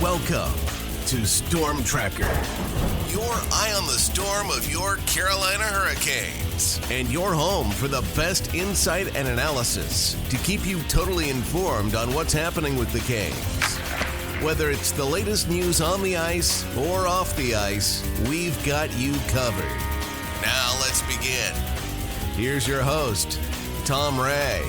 Welcome to Storm Tracker, your eye on the storm of your Carolina Hurricanes, and your home for the best insight and analysis to keep you totally informed on what's happening with the Canes. Whether it's the latest news on the ice or off the ice, we've got you covered. Now let's begin. Here's your host, Tom Ray.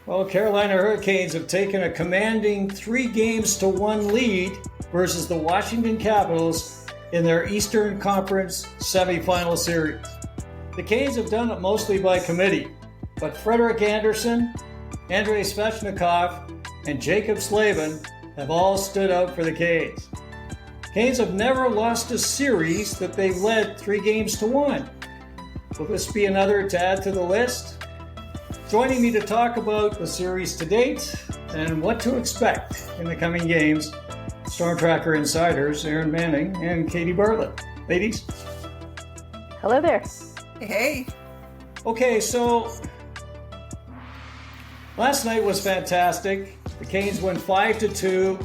Well, Carolina Hurricanes have taken a commanding 3-1 lead versus the Washington Capitals in their Eastern Conference semifinal series. The Canes have done it mostly by committee, but Frederick Anderson, Andrei Svechnikov, and Jaccob Slavin have all stood out for the Canes. Canes have never lost a series that they've led 3-1. Will this be another to add to the list? Joining me to talk about the series to date and what to expect in the coming games, Storm Tracker insiders Aaron Manning and Katie Bartlett. Ladies. Hello there. Hey. Okay, so last night was fantastic. The Canes went 5-2.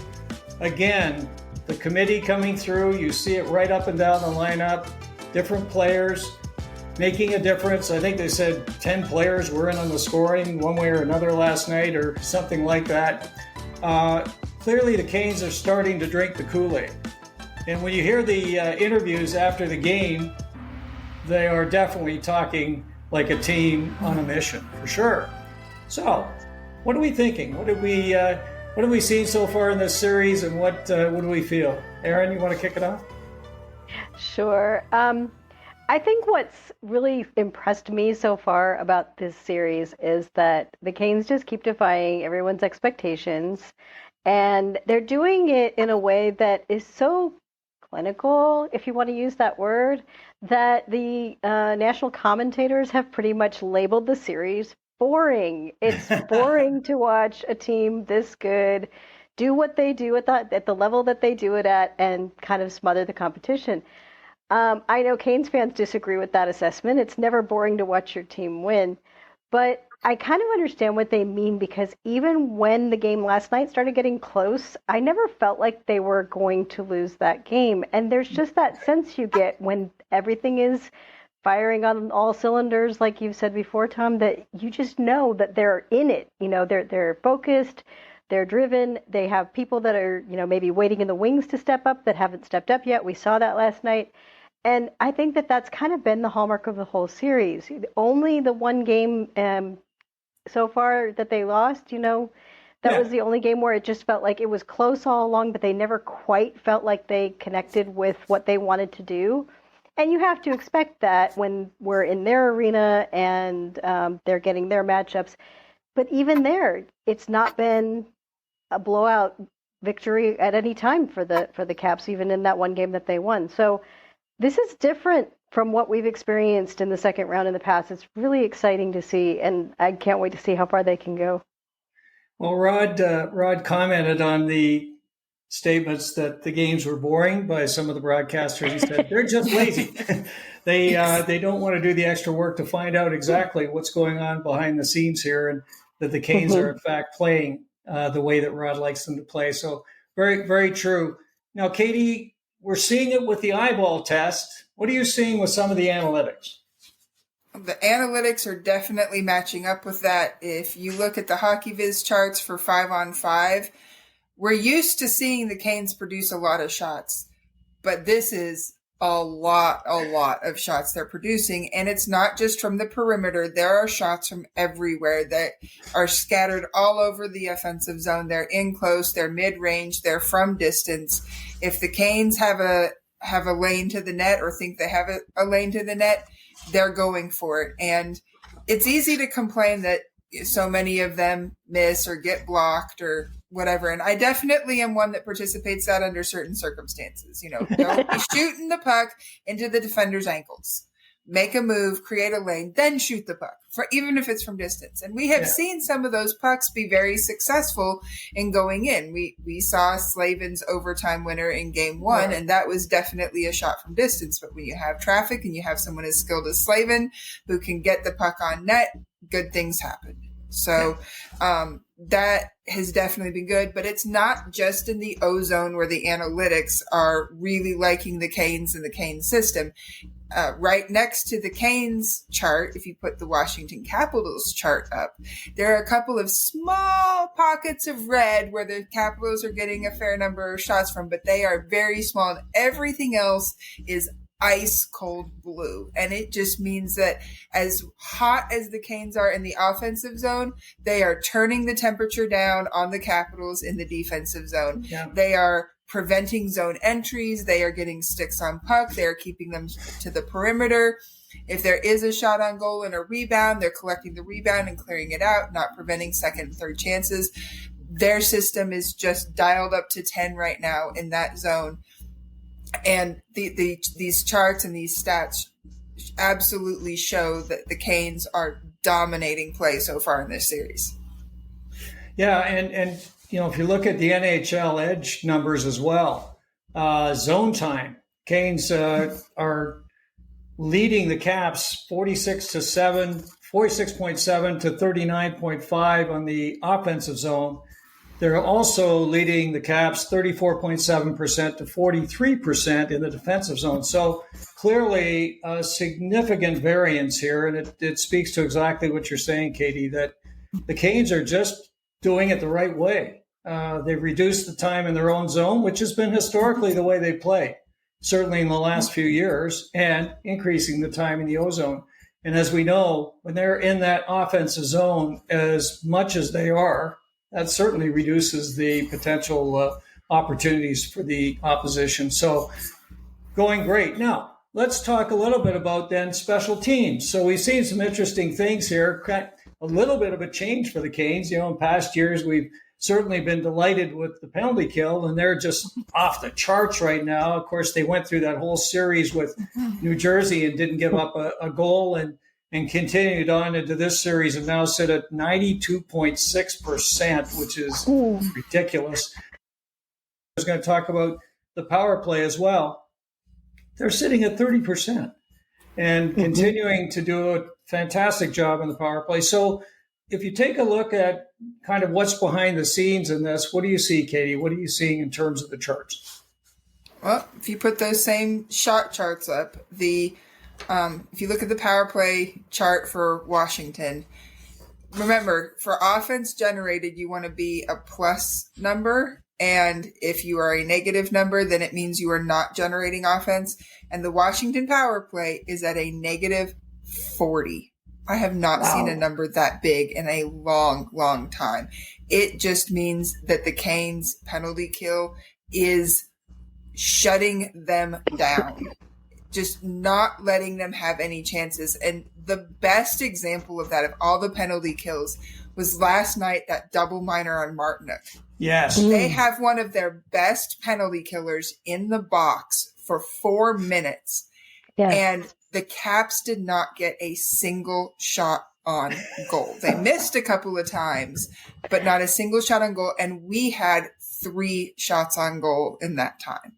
Again, the committee coming through. You see it right up and down the lineup. Different players making a difference. I think they said 10 players were in on the scoring one way or another last night or something like that. Clearly the Canes are starting to drink the Kool-Aid. And when you hear the interviews after the game, they are definitely talking like a team on a mission, for sure. So, what are we thinking? What have we seen so far in this series, and what do we feel? Aaron, you want to kick it off? Sure. I think what's really impressed me so far about this series is that the Canes just keep defying everyone's expectations, and they're doing it in a way that is so clinical, if you want to use that word, that the national commentators have pretty much labeled the series boring. It's boring to watch a team this good do what they do at the level that they do it at and kind of smother the competition. I know Canes fans disagree with that assessment. It's never boring to watch your team win. But I kind of understand what they mean, because even when the game last night started getting close, I never felt like they were going to lose that game. And there's just that sense you get when everything is firing on all cylinders, like you've said before, Tom, that you just know that they're in it. You know, they're focused, they're driven, they have people that are, maybe waiting in the wings to step up that haven't stepped up yet. We saw that last night. And I think that that's kind of been the hallmark of the whole series. Only the one game so far that they lost, that was the only game where it just felt like it was close all along, but they never quite felt like they connected with what they wanted to do. And you have to expect that when we're in their arena and they're getting their matchups. But even there, it's not been a blowout victory at any time for the Caps, even in that one game that they won. So this is different from what we've experienced in the second round in the past. It's really exciting to see, and I can't wait to see how far they can go. Well, Rod commented on the statements that the games were boring by some of the broadcasters. He said they're just lazy. They don't want to do the extra work to find out exactly what's going on behind the scenes here, and that the Canes are in fact playing the way that Rod likes them to play. So very, very true. Now, Katie, we're seeing it with the eyeball test. What are you seeing with some of the analytics? The analytics are definitely matching up with that. If you look at the Hockey Viz charts for 5-on-5, we're used to seeing the Canes produce a lot of shots, but this is a lot of shots they're producing. And it's not just from the perimeter. There are shots from everywhere that are scattered all over the offensive zone. They're in close, they're mid-range, they're from distance. If the Canes have a lane to the net or think they have a lane to the net, they're going for it. And it's easy to complain that so many of them miss or get blocked or whatever. And I definitely am one that participates that under certain circumstances. Don't be shooting the puck into the defender's ankles. Make a move, create a lane, then shoot the puck, even if it's from distance. And we have seen some of those pucks be very successful in going in. We saw Slavin's overtime winner in game one, and that was definitely a shot from distance. But when you have traffic and you have someone as skilled as Slavin who can get the puck on net, good things happen. So that has definitely been good, but it's not just in the O-zone where the analytics are really liking the Canes and the Canes system. Right next to the Canes chart, if you put the Washington Capitals chart up, there are a couple of small pockets of red where the Capitals are getting a fair number of shots from, but they are very small, and everything else is ice cold blue. And it just means that as hot as the Canes are in the offensive zone, they are turning the temperature down on the Capitals in the defensive zone. Yeah. They are preventing zone entries. They are getting sticks on puck. They are keeping them to the perimeter. If there is a shot on goal and a rebound, they're collecting the rebound and clearing it out, not preventing second and third chances. Their system is just dialed up to 10 right now in that zone. And these charts and these stats absolutely show that the Canes are dominating play so far in this series. Yeah, and you know, if you look at the NHL edge numbers as well, zone time, Canes are leading the Caps 46.7 to 39.5 on the offensive zone. They're also leading the Caps 34.7% to 43% in the defensive zone. So clearly a significant variance here, and it speaks to exactly what you're saying, Katie, that the Canes are just doing it the right way. They've reduced the time in their own zone, which has been historically the way they play, certainly in the last few years, and increasing the time in the O-zone. And as we know, when they're in that offensive zone as much as they are, that certainly reduces the potential opportunities for the opposition. So going great. Now, let's talk a little bit about then special teams. So we've seen some interesting things here, a little bit of a change for the Canes. You know, in past years, we've certainly been delighted with the penalty kill, and they're just off the charts right now. Of course, they went through that whole series with New Jersey and didn't give up a goal, and continued on into this series and now sit at 92.6%, which is ridiculous. I was going to talk about the power play as well. They're sitting at 30% and continuing to do a fantastic job in the power play. So if you take a look at kind of what's behind the scenes in this, what do you see, Katie? What are you seeing in terms of the charts? Well, if you put those same shot charts up, if you look at the power play chart for Washington, remember, for offense generated, you want to be a plus number. And if you are a negative number, then it means you are not generating offense. And the Washington power play is at a negative 40. I have not seen a number that big in a long, long time. It just means that the Canes penalty kill is shutting them down, just not letting them have any chances. And the best example of that, of all the penalty kills, was last night, that double minor on Martinook. Yes. They have one of their best penalty killers in the box for 4 minutes. Yes. And the Caps did not get a single shot on goal. They missed a couple of times, but not a single shot on goal. And we had 3 shots on goal in that time.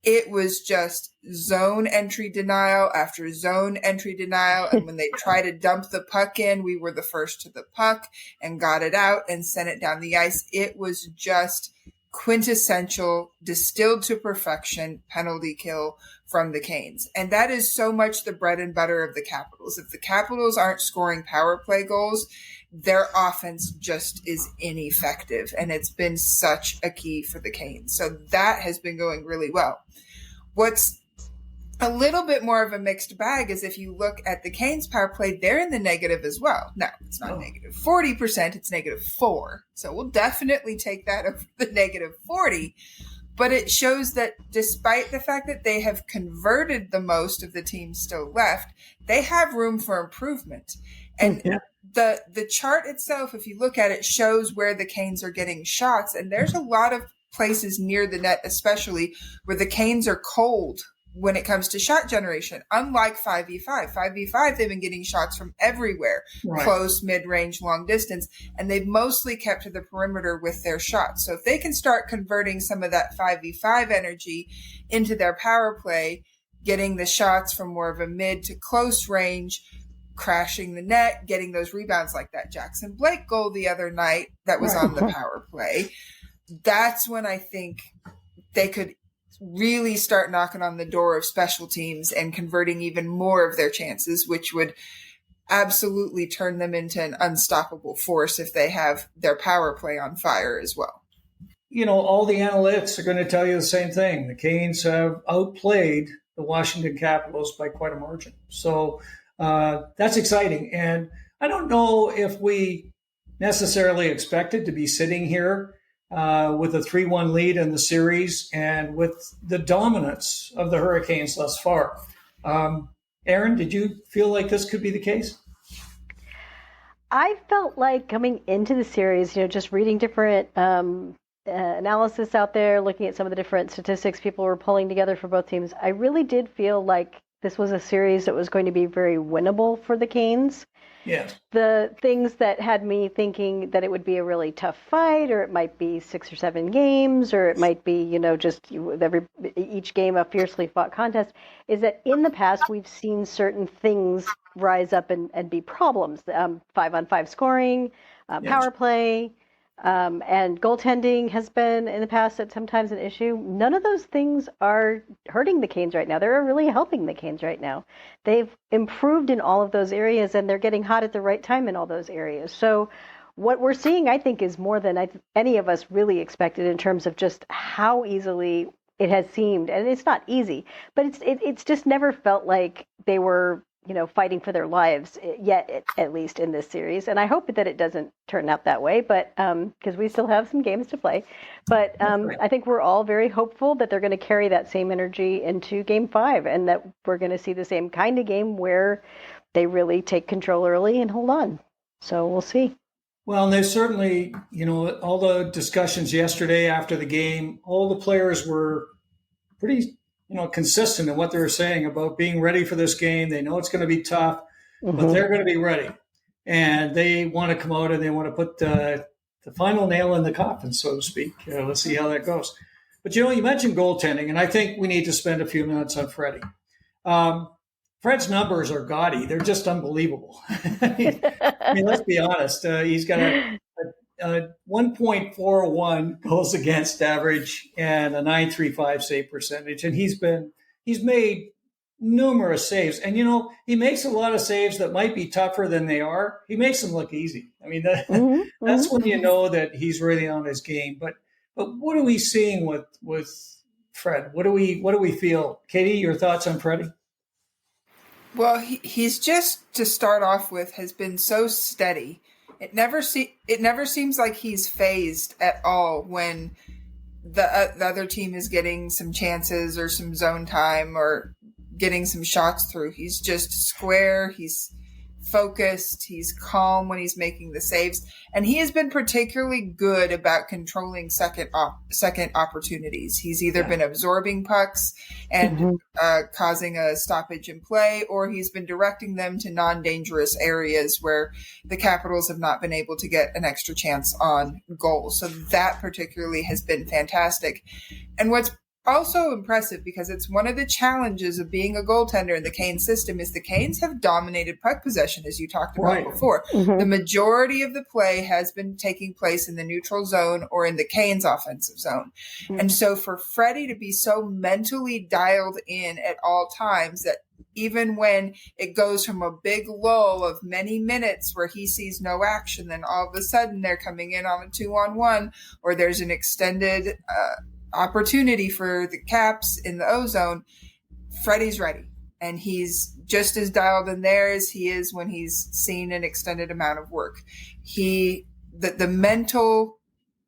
It was just zone entry denial after zone entry denial. And when they tried to dump the puck in, we were the first to the puck and got it out and sent it down the ice. It was just quintessential, distilled to perfection penalty kill from the Canes. And that is so much the bread and butter of the Capitals. If the Capitals aren't scoring power play goals, their offense just is ineffective. And it's been such a key for the Canes. So that has been going really well. What's a little bit more of a mixed bag is if you look at the Canes power play, they're in the negative as well. Now, it's not negative 40%, it's negative 4. So we'll definitely take that over the negative 40. But it shows that despite the fact that they have converted the most of the teams still left, they have room for improvement. And the chart itself, if you look at it, shows where the Canes are getting shots. And there's a lot of places near the net, especially where the Canes are cold when it comes to shot generation. Unlike 5v5. 5v5, they've been getting shots from everywhere, close, mid-range, long distance, and they've mostly kept to the perimeter with their shots. So if they can start converting some of that 5v5 energy into their power play, getting the shots from more of a mid to close range, crashing the net, getting those rebounds like that Jackson Blake goal the other night that was on the power play. That's when I think they could really start knocking on the door of special teams and converting even more of their chances, which would absolutely turn them into an unstoppable force if they have their power play on fire as well. All the analytics are going to tell you the same thing. The Canes have outplayed the Washington Capitals by quite a margin. So that's exciting. And I don't know if we necessarily expected to be sitting here with a 3-1 lead in the series and with the dominance of the Hurricanes thus far. Aaron, did you feel like this could be the case? I felt like coming into the series, just reading different analysis out there, looking at some of the different statistics people were pulling together for both teams, I really did feel like this was a series that was going to be very winnable for the Canes. Yes. The things that had me thinking that it would be a really tough fight, or it might be 6 or 7 games, or it might be, just each game a fiercely fought contest, is that in the past we've seen certain things rise up and be problems. 5-on-5 scoring, power play, and goaltending has been in the past at sometimes an issue. None of those things are hurting the Canes right now. They're really helping the Canes right now. They've improved in all of those areas, and they're getting hot at the right time in all those areas. So what we're seeing, I think, is more than any of us really expected in terms of just how easily it has seemed. And it's not easy, but it's just never felt like they were fighting for their lives yet, at least in this series. And I hope that it doesn't turn out that way, but because we still have some games to play. But I think we're all very hopeful that they're going to carry that same energy into Game 5, and that we're going to see the same kind of game where they really take control early and hold on. So we'll see. Well, and there's certainly, all the discussions yesterday after the game, all the players were pretty consistent in what they were saying about being ready for this game. They know it's going to be tough, but they're going to be ready. And they want to come out and they want to put the final nail in the coffin, so to speak. Let's see how that goes. But, you mentioned goaltending, and I think we need to spend a few minutes on Freddie. Fred's numbers are gaudy. They're just unbelievable. I mean, let's be honest. He's got a 1.41 goals against average and a 935 save percentage. And he's made numerous saves. And, he makes a lot of saves that might be tougher than they are. He makes them look easy. I mean, that's when you know that he's really on his game. But what are we seeing with Fred? What do we feel? Katie, your thoughts on Freddie? Well, he's just, to start off with, has been so steady. It never seems like he's phased at all when the other team is getting some chances or some zone time or getting some shots through. He's just square. He's focused. He's calm when he's making the saves, and he has been particularly good about controlling second opportunities. He's either been absorbing pucks and causing a stoppage in play, or he's been directing them to non-dangerous areas where the Capitals have not been able to get an extra chance on goal. So that particularly has been fantastic. And what's also impressive, because it's one of the challenges of being a goaltender in the Canes system, is the Canes have dominated puck possession, as you talked about before. The majority of the play has been taking place in the neutral zone or in the Canes offensive zone. And so for Freddie to be so mentally dialed in at all times that even when it goes from a big lull of many minutes where he sees no action, then all of a sudden they're coming in on a 2-on-1, or there's an extended opportunity for the Caps in the O-zone, Freddie's ready. And he's just as dialed in there as he is when he's seen an extended amount of work. The mental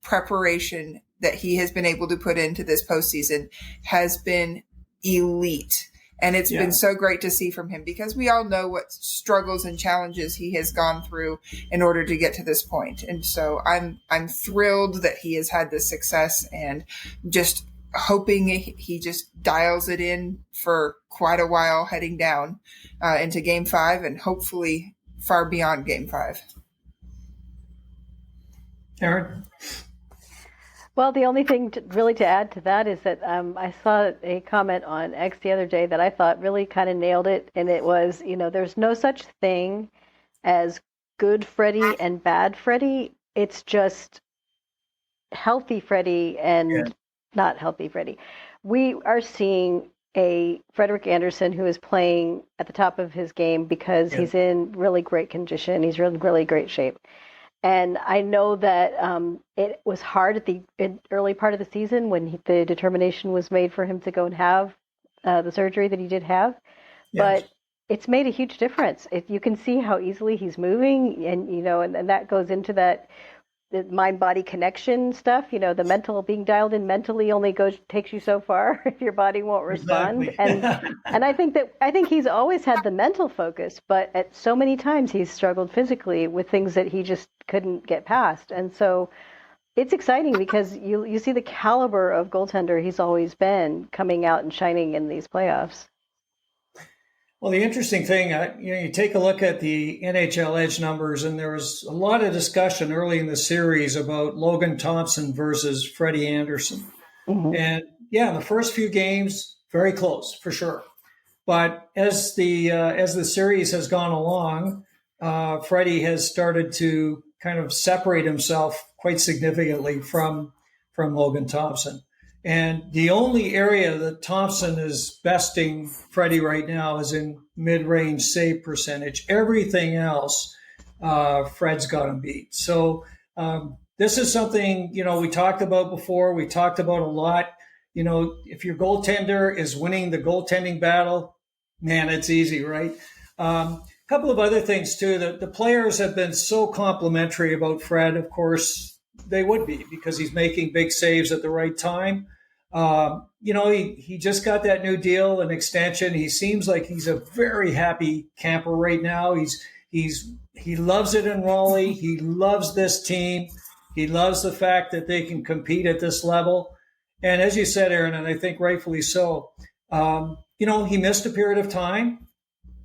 preparation that he has been able to put into this postseason has been elite. And it's been so great to see from him, because we all know what struggles and challenges he has gone through in order to get to this point. And so I'm thrilled that he has had this success, and just hoping he just dials it in for quite a while heading down into Game 5, and hopefully far beyond Game 5. Aaron? Well, the only thing really to add to that is that I saw a comment on X the other day that I thought really kind of nailed it. And it was, there's no such thing as good Freddie and bad Freddie. It's just healthy Freddie and not healthy Freddie. We are seeing a Frederick Anderson who is playing at the top of his game because he's in really great condition. He's in really great shape. And I know that it was hard at the early part of the season when the determination was made for him to go and have the surgery that he did have. Yes. But it's made a huge difference. You can see how easily he's moving, and and that goes into that the mind-body connection stuff. The mental being dialed in mentally only takes you so far if your body won't respond. Exactly. And I think he's always had the mental focus, but at so many times he's struggled physically with things that he just couldn't get past. And so it's exciting because you see the caliber of goaltender he's always been coming out and shining in these playoffs. Well, the interesting thing, you take a look at the NHL Edge numbers, and there was a lot of discussion early in the series about Logan Thompson versus Freddie Anderson. Mm-hmm. And in the first few games, very close for sure. But as the series has gone along, Freddie has started to kind of separate himself quite significantly from Logan Thompson. And the only area that Thompson is besting Freddie right now is in mid-range save percentage. Everything else, Fred's got him beat. So this is something, we talked about before. We talked about a lot. If your goaltender is winning the goaltending battle, man, it's easy, right? A couple of other things, too. The players have been so complimentary about Fred. Of course, they would be because he's making big saves at the right time. He just got that new deal, an extension. He seems like he's a very happy camper right now. He loves it in Raleigh. He loves this team. He loves the fact that they can compete at this level. And as you said, Aaron, and I think rightfully so, he missed a period of time.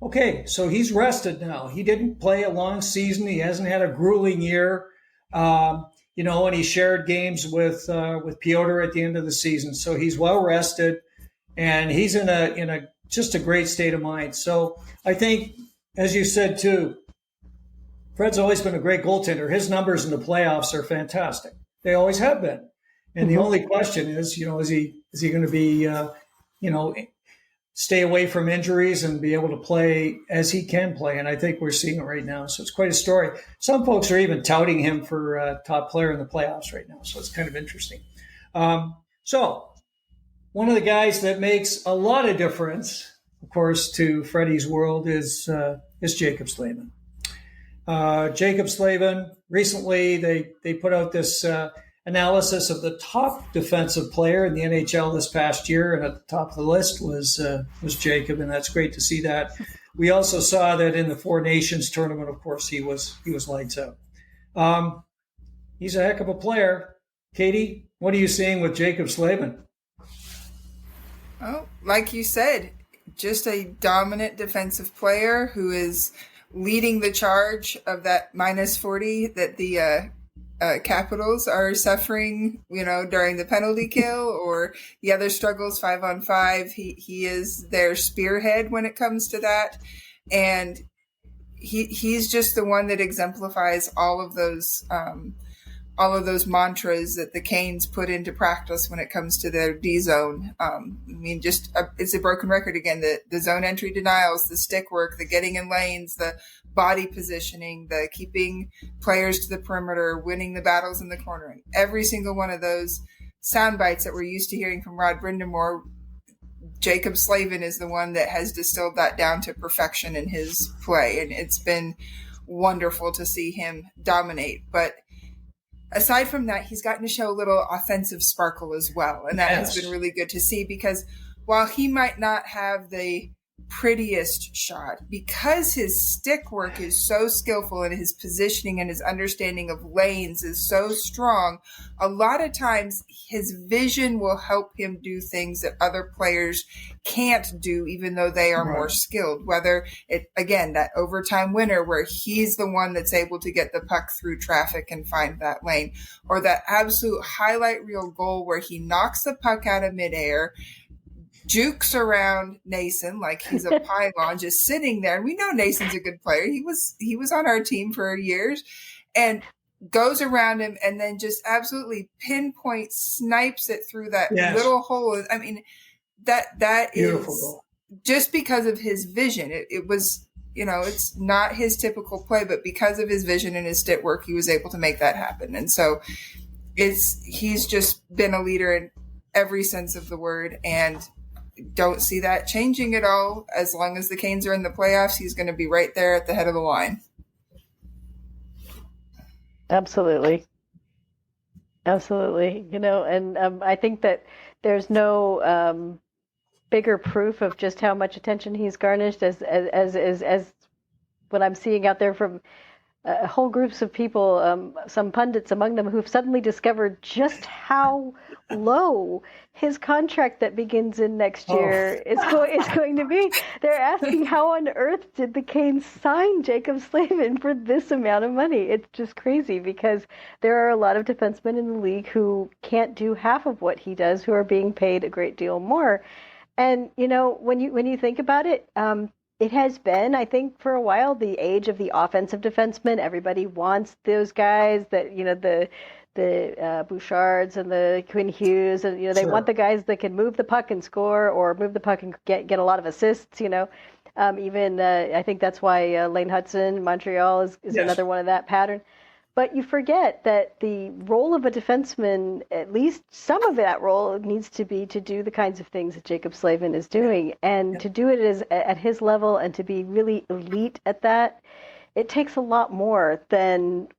Okay, so he's rested now. He didn't play a long season. He hasn't had a grueling year. And he shared games with Piotr at the end of the season. So he's well rested, and he's in a just a great state of mind. So I think, as you said too, Fred's always been a great goaltender. His numbers in the playoffs are fantastic. They always have been. And the only question is, is he going to be, stay away from injuries and be able to play as he can play. And I think we're seeing it right now. So it's quite a story. Some folks are even touting him for top player in the playoffs right now. So it's kind of interesting. So one of the guys that makes a lot of difference, of course, to Freddie's world is Jaccob Slavin. Jaccob Slavin, recently they put out this analysis of the top defensive player in the NHL this past year, and at the top of the list was Jaccob, and that's great to see that. We also saw that in the Four Nations tournament, of course, he was lights out. He's a heck of a player. Katie, what are you seeing with Jaccob Slavin? Oh, like you said, just a dominant defensive player who is leading the charge of that minus 40 that the Capitals are suffering, during the penalty kill or the other struggles 5-on-5. He is their spearhead when it comes to that. And he's just the one that exemplifies all of those mantras that the Canes put into practice when it comes to their D zone. It's a broken record again. The zone entry denials, the stick work, the getting in lanes, the body positioning, the keeping players to the perimeter, winning the battles in the corner. And every single one of those sound bites that we're used to hearing from Rod Brindamore, Jaccob Slavin is the one that has distilled that down to perfection in his play. And it's been wonderful to see him dominate. But aside from that, he's gotten to show a little offensive sparkle as well. And that has been really good to see, because while he might not have the prettiest shot because his stick work is so skillful and his positioning and his understanding of lanes is so strong. A lot of times his vision will help him do things that other players can't do, even though they are more skilled. Whether it, again, that overtime winner where he's the one that's able to get the puck through traffic and find that lane, or that absolute highlight reel goal where he knocks the puck out of midair, jukes around Nason like he's a pylon just sitting there. And we know Nason's a good player. He was on our team for years, and goes around him and then just absolutely pinpoint snipes it through that little hole. I mean, that beautiful is goal. Just because of his vision. It was, it's not his typical play, but because of his vision and his stick work, he was able to make that happen. And so he's just been a leader in every sense of the word, and don't see that changing at all. As long as the Canes are in the playoffs, he's going to be right there at the head of the line. Absolutely. And I think that there's no bigger proof of just how much attention he's garnished as what I'm seeing out there from whole groups of people, some pundits among them, who've suddenly discovered just how low his contract that begins in next year is going to be. They're asking, how on earth did the Canes sign Jaccob Slavin for this amount of money? It's just crazy, because there are a lot of defensemen in the league who can't do half of what he does, who are being paid a great deal more. And, when you think about it, it has been, I think, for a while, the age of the offensive defenseman. Everybody wants those guys that, the Bouchards and the Quinn Hughes, and they want the guys that can move the puck and score, or move the puck and get a lot of assists. I think that's why Lane Hudson, Montreal, is another one of that pattern. But you forget that the role of a defenseman, at least some of that role, needs to be to do the kinds of things that Jaccob Slavin is doing, and to do it at his level and to be really elite at that. It takes a lot more than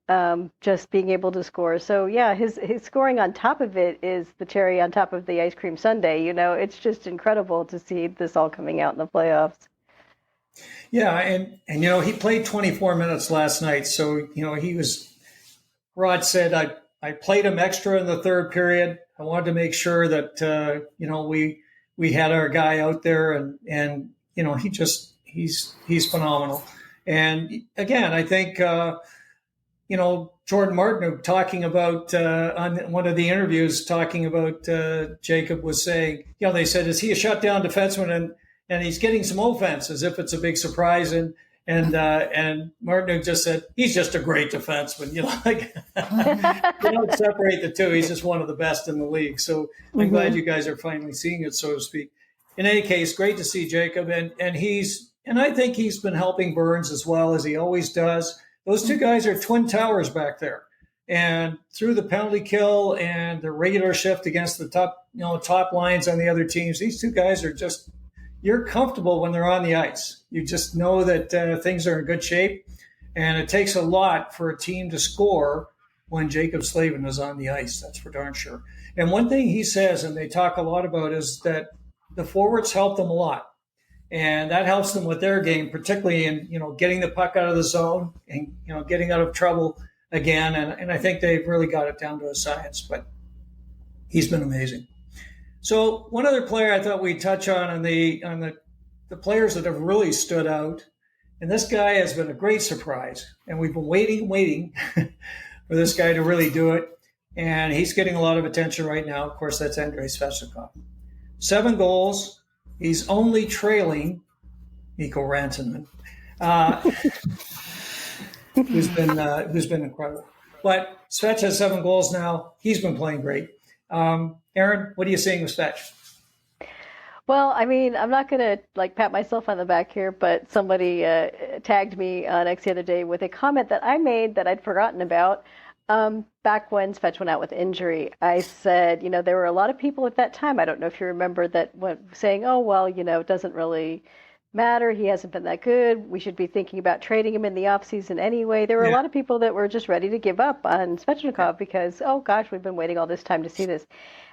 just being able to score. So yeah, his scoring on top of it is the cherry on top of the ice cream sundae. It's just incredible to see this all coming out in the playoffs. Yeah, and he played 24 minutes last night, so he was. Rod said, I played him extra in the third period. I wanted to make sure that, we had our guy out there, and he's phenomenal. And again, I think, Jordan Martin, talking about, on one of the interviews, talking about Jaccob, was saying, they said, is he a shutdown defenseman? And he's getting some offense, as if it's a big surprise. And Martin just said, he's just a great defenseman. You don't separate the two. He's just one of the best in the league. So I'm glad you guys are finally seeing it, so to speak. In any case, great to see Jaccob. And I think he's been helping Burns as well, as he always does. Those two guys are twin towers back there. And through the penalty kill and the regular shift against the top lines on the other teams, these two guys are just, you're comfortable when they're on the ice. You just know that things are in good shape, and it takes a lot for a team to score when Jaccob Slavin is on the ice. That's for darn sure. And one thing he says, and they talk a lot about, is that the forwards help them a lot, and that helps them with their game, particularly in getting the puck out of the zone and getting out of trouble again. And I think they've really got it down to a science. But he's been amazing. So one other player I thought we'd touch on the players that have really stood out, and this guy has been a great surprise, and we've been waiting for this guy to really do it, and he's getting a lot of attention right now. Of course, that's Andrei Svechnikov. 7 goals. He's only trailing Mikko Rantanen, who's been incredible. But Svech has 7 goals now. He's been playing great. Aaron, what are you seeing with Svech? Well, I mean, I'm not going to pat myself on the back here, but somebody tagged me on X the other day with a comment that I made that I'd forgotten about. Back when Svech went out with injury, I said, there were a lot of people at that time, I don't know if you remember, that went saying, oh, well, it doesn't really matter. He hasn't been that good. We should be thinking about trading him in the offseason anyway. There were a lot of people that were just ready to give up on Svechnikov because, oh gosh, we've been waiting all this time to see this.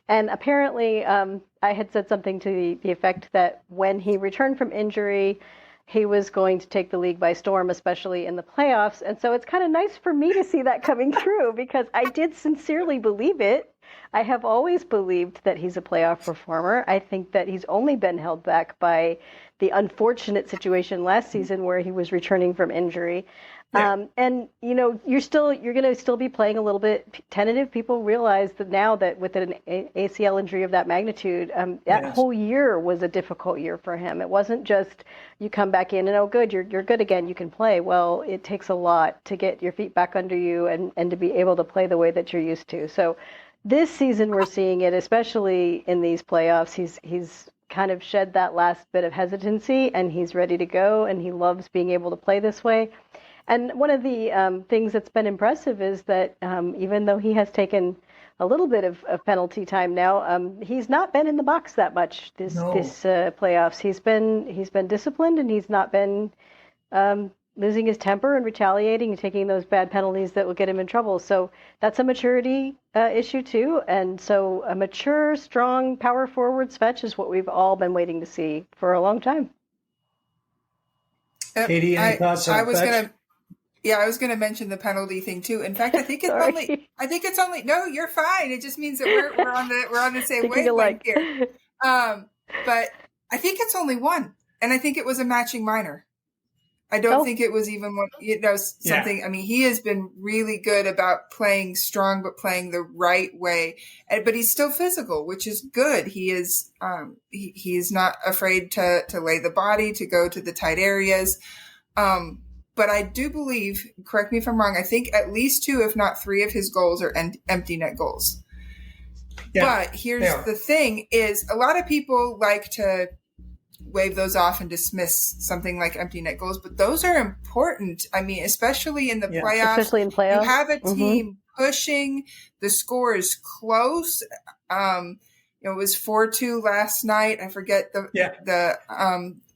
And apparently I had said something to the effect that when he returned from injury, he was going to take the league by storm, especially in the playoffs. And so it's kind of nice for me to see that coming through because I did sincerely believe it. I have always believed that he's a playoff performer. I think that he's only been held back by the unfortunate situation last season where he was returning from injury. Yeah. And, you know, you're going to still be playing a little bit tentative. People realize that now that with an ACL injury of that magnitude, that whole year was a difficult year for him. It wasn't just you come back in and, oh, good, you're good again, you can play. Well, it takes a lot to get your feet back under you and to be able to play the way that you're used to. So this season we're seeing it, especially in these playoffs. He's kind of shed that last bit of hesitancy and he's ready to go and he loves being able to play this way. And one of the things that's been impressive is that even though he has taken a little bit of penalty time now, he's not been in the box that much this playoffs. He's been disciplined and he's not been losing his temper and retaliating and taking those bad penalties that will get him in trouble. So that's a maturity issue too. And so a mature, strong, power forward Svech is what we've all been waiting to see for a long time. Katie, any thoughts on Svech? I was gonna mention the penalty thing too. In fact, I think it's only. No, you're fine. It just means that we're on the same wavelength here. But I think it's only one, and I think it was a matching minor. I don't think it was even one. Something. Yeah. I mean, he has been really good about playing strong, but playing the right way. But he's still physical, which is good. He is. He's not afraid to lay the body, to go to the tight areas. But I do believe, correct me if I'm wrong, I think at least 2, if not 3 of his goals are empty net goals. Yeah, but here's the thing is a lot of people like to wave those off and dismiss something like empty net goals, but those are important. I mean, especially in the playoffs. Especially in playoffs. You have a team pushing, the score is close. It was 4-2 last night. I forget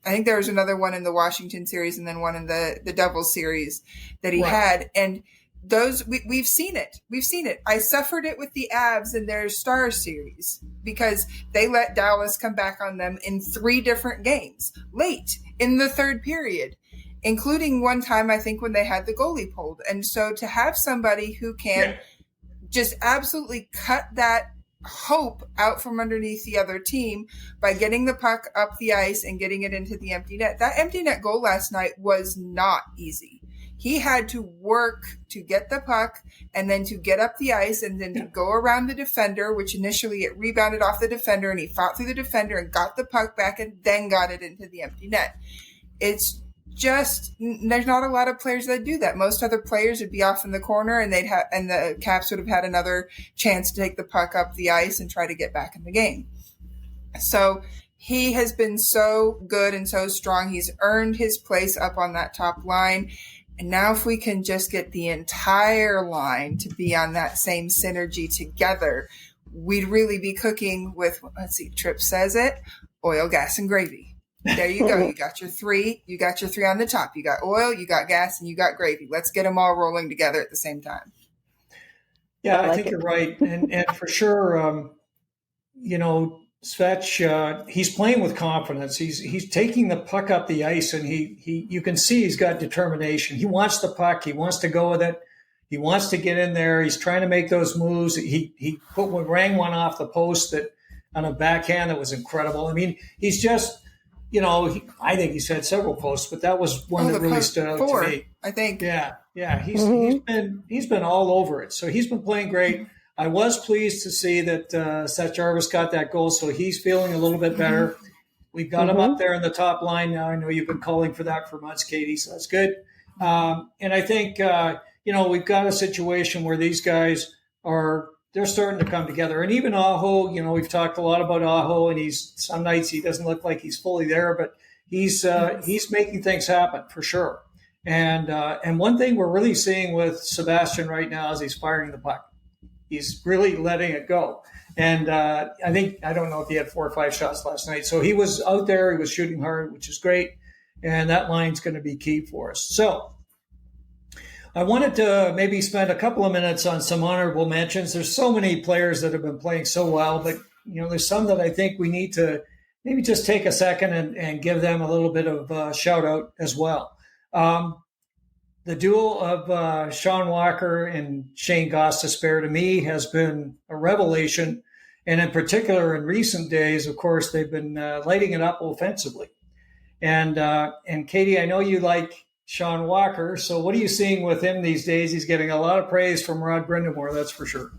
I think there was another one in the Washington series and then one in the Devils series that he had. And those, we've seen it. We've seen it. I suffered it with the Avs in their Star series because they let Dallas come back on them in 3 different games late in the third period, including one time, I think, when they had the goalie pulled. And so to have somebody who can just absolutely cut that hope out from underneath the other team by getting the puck up the ice and getting it into the empty net. That empty net goal last night was not easy. He had to work to get the puck and then to get up the ice and then to go around the defender, which initially it rebounded off the defender and he fought through the defender and got the puck back and then got it into the empty net. It's just, there's not a lot of players that do that. Most other players would be off in the corner and and the Caps would have had another chance to take the puck up the ice and try to get back in the game. So he has been so good and so strong. He's earned his place up on that top line. And now if we can just get the entire line to be on that same synergy together, we'd really be cooking with, let's see, Tripp says it, oil, gas, and gravy. There you go. You got your 3. You got your 3 on the top. You got oil, you got gas, and you got gravy. Let's get them all rolling together at the same time. Yeah, I think you're right. And for sure, Svech, he's playing with confidence. He's taking the puck up the ice, and you can see he's got determination. He wants the puck. He wants to go with it. He wants to get in there. He's trying to make those moves. He rang one off the post that on a backhand that was incredible. I mean, he's just. I think he's had several posts, but that was one that really stood out 4, to me. I think. Yeah. He's been all over it. So he's been playing great. I was pleased to see that Seth Jarvis got that goal, so he's feeling a little bit better. We've got him up there in the top line now. I know you've been calling for that for months, Katie, so that's good. And I think we've got a situation where these guys they're starting to come together. And even Aho, we've talked a lot about Aho, and some nights he doesn't look like he's fully there, but he's making things happen for sure. And one thing we're really seeing with Sebastian right now is he's firing the puck. He's really letting it go. And I don't know if he had 4 or 5 shots last night. So he was out there, he was shooting hard, which is great. and that line's going to be key for us. So I wanted to maybe spend a couple of minutes on some honorable mentions. There's so many players that have been playing so well, but there's some that I think we need to maybe just take a second and give them a little bit of shout out as well. The duel of Sean Walker and Shane Gostisbehere to me has been a revelation. And in particular, in recent days, of course, they've been lighting it up offensively. And Katie, I know you like Sean Walker. So what are you seeing with him these days? He's getting a lot of praise from Rod Brindamore, that's for sure.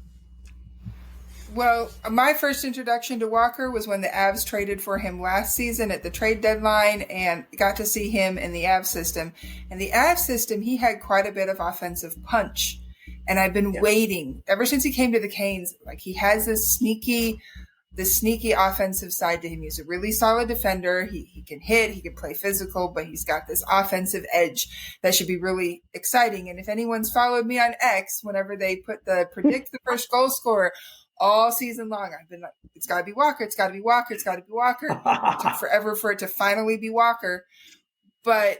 Well, my first introduction to Walker was when the Avs traded for him last season at the trade deadline, and got to see him in the Avs system. In the Avs system, he had quite a bit of offensive punch. And I've been waiting ever since he came to the Canes. Like, he has this sneaky offensive side to him. He's a really solid defender. He can hit, he can play physical, but he's got this offensive edge that should be really exciting. And if anyone's followed me on X, whenever they put predict the first goal scorer all season long, I've been like, it's got to be Walker. It's got to be Walker. It's got to be Walker. It took forever for it to finally be Walker, but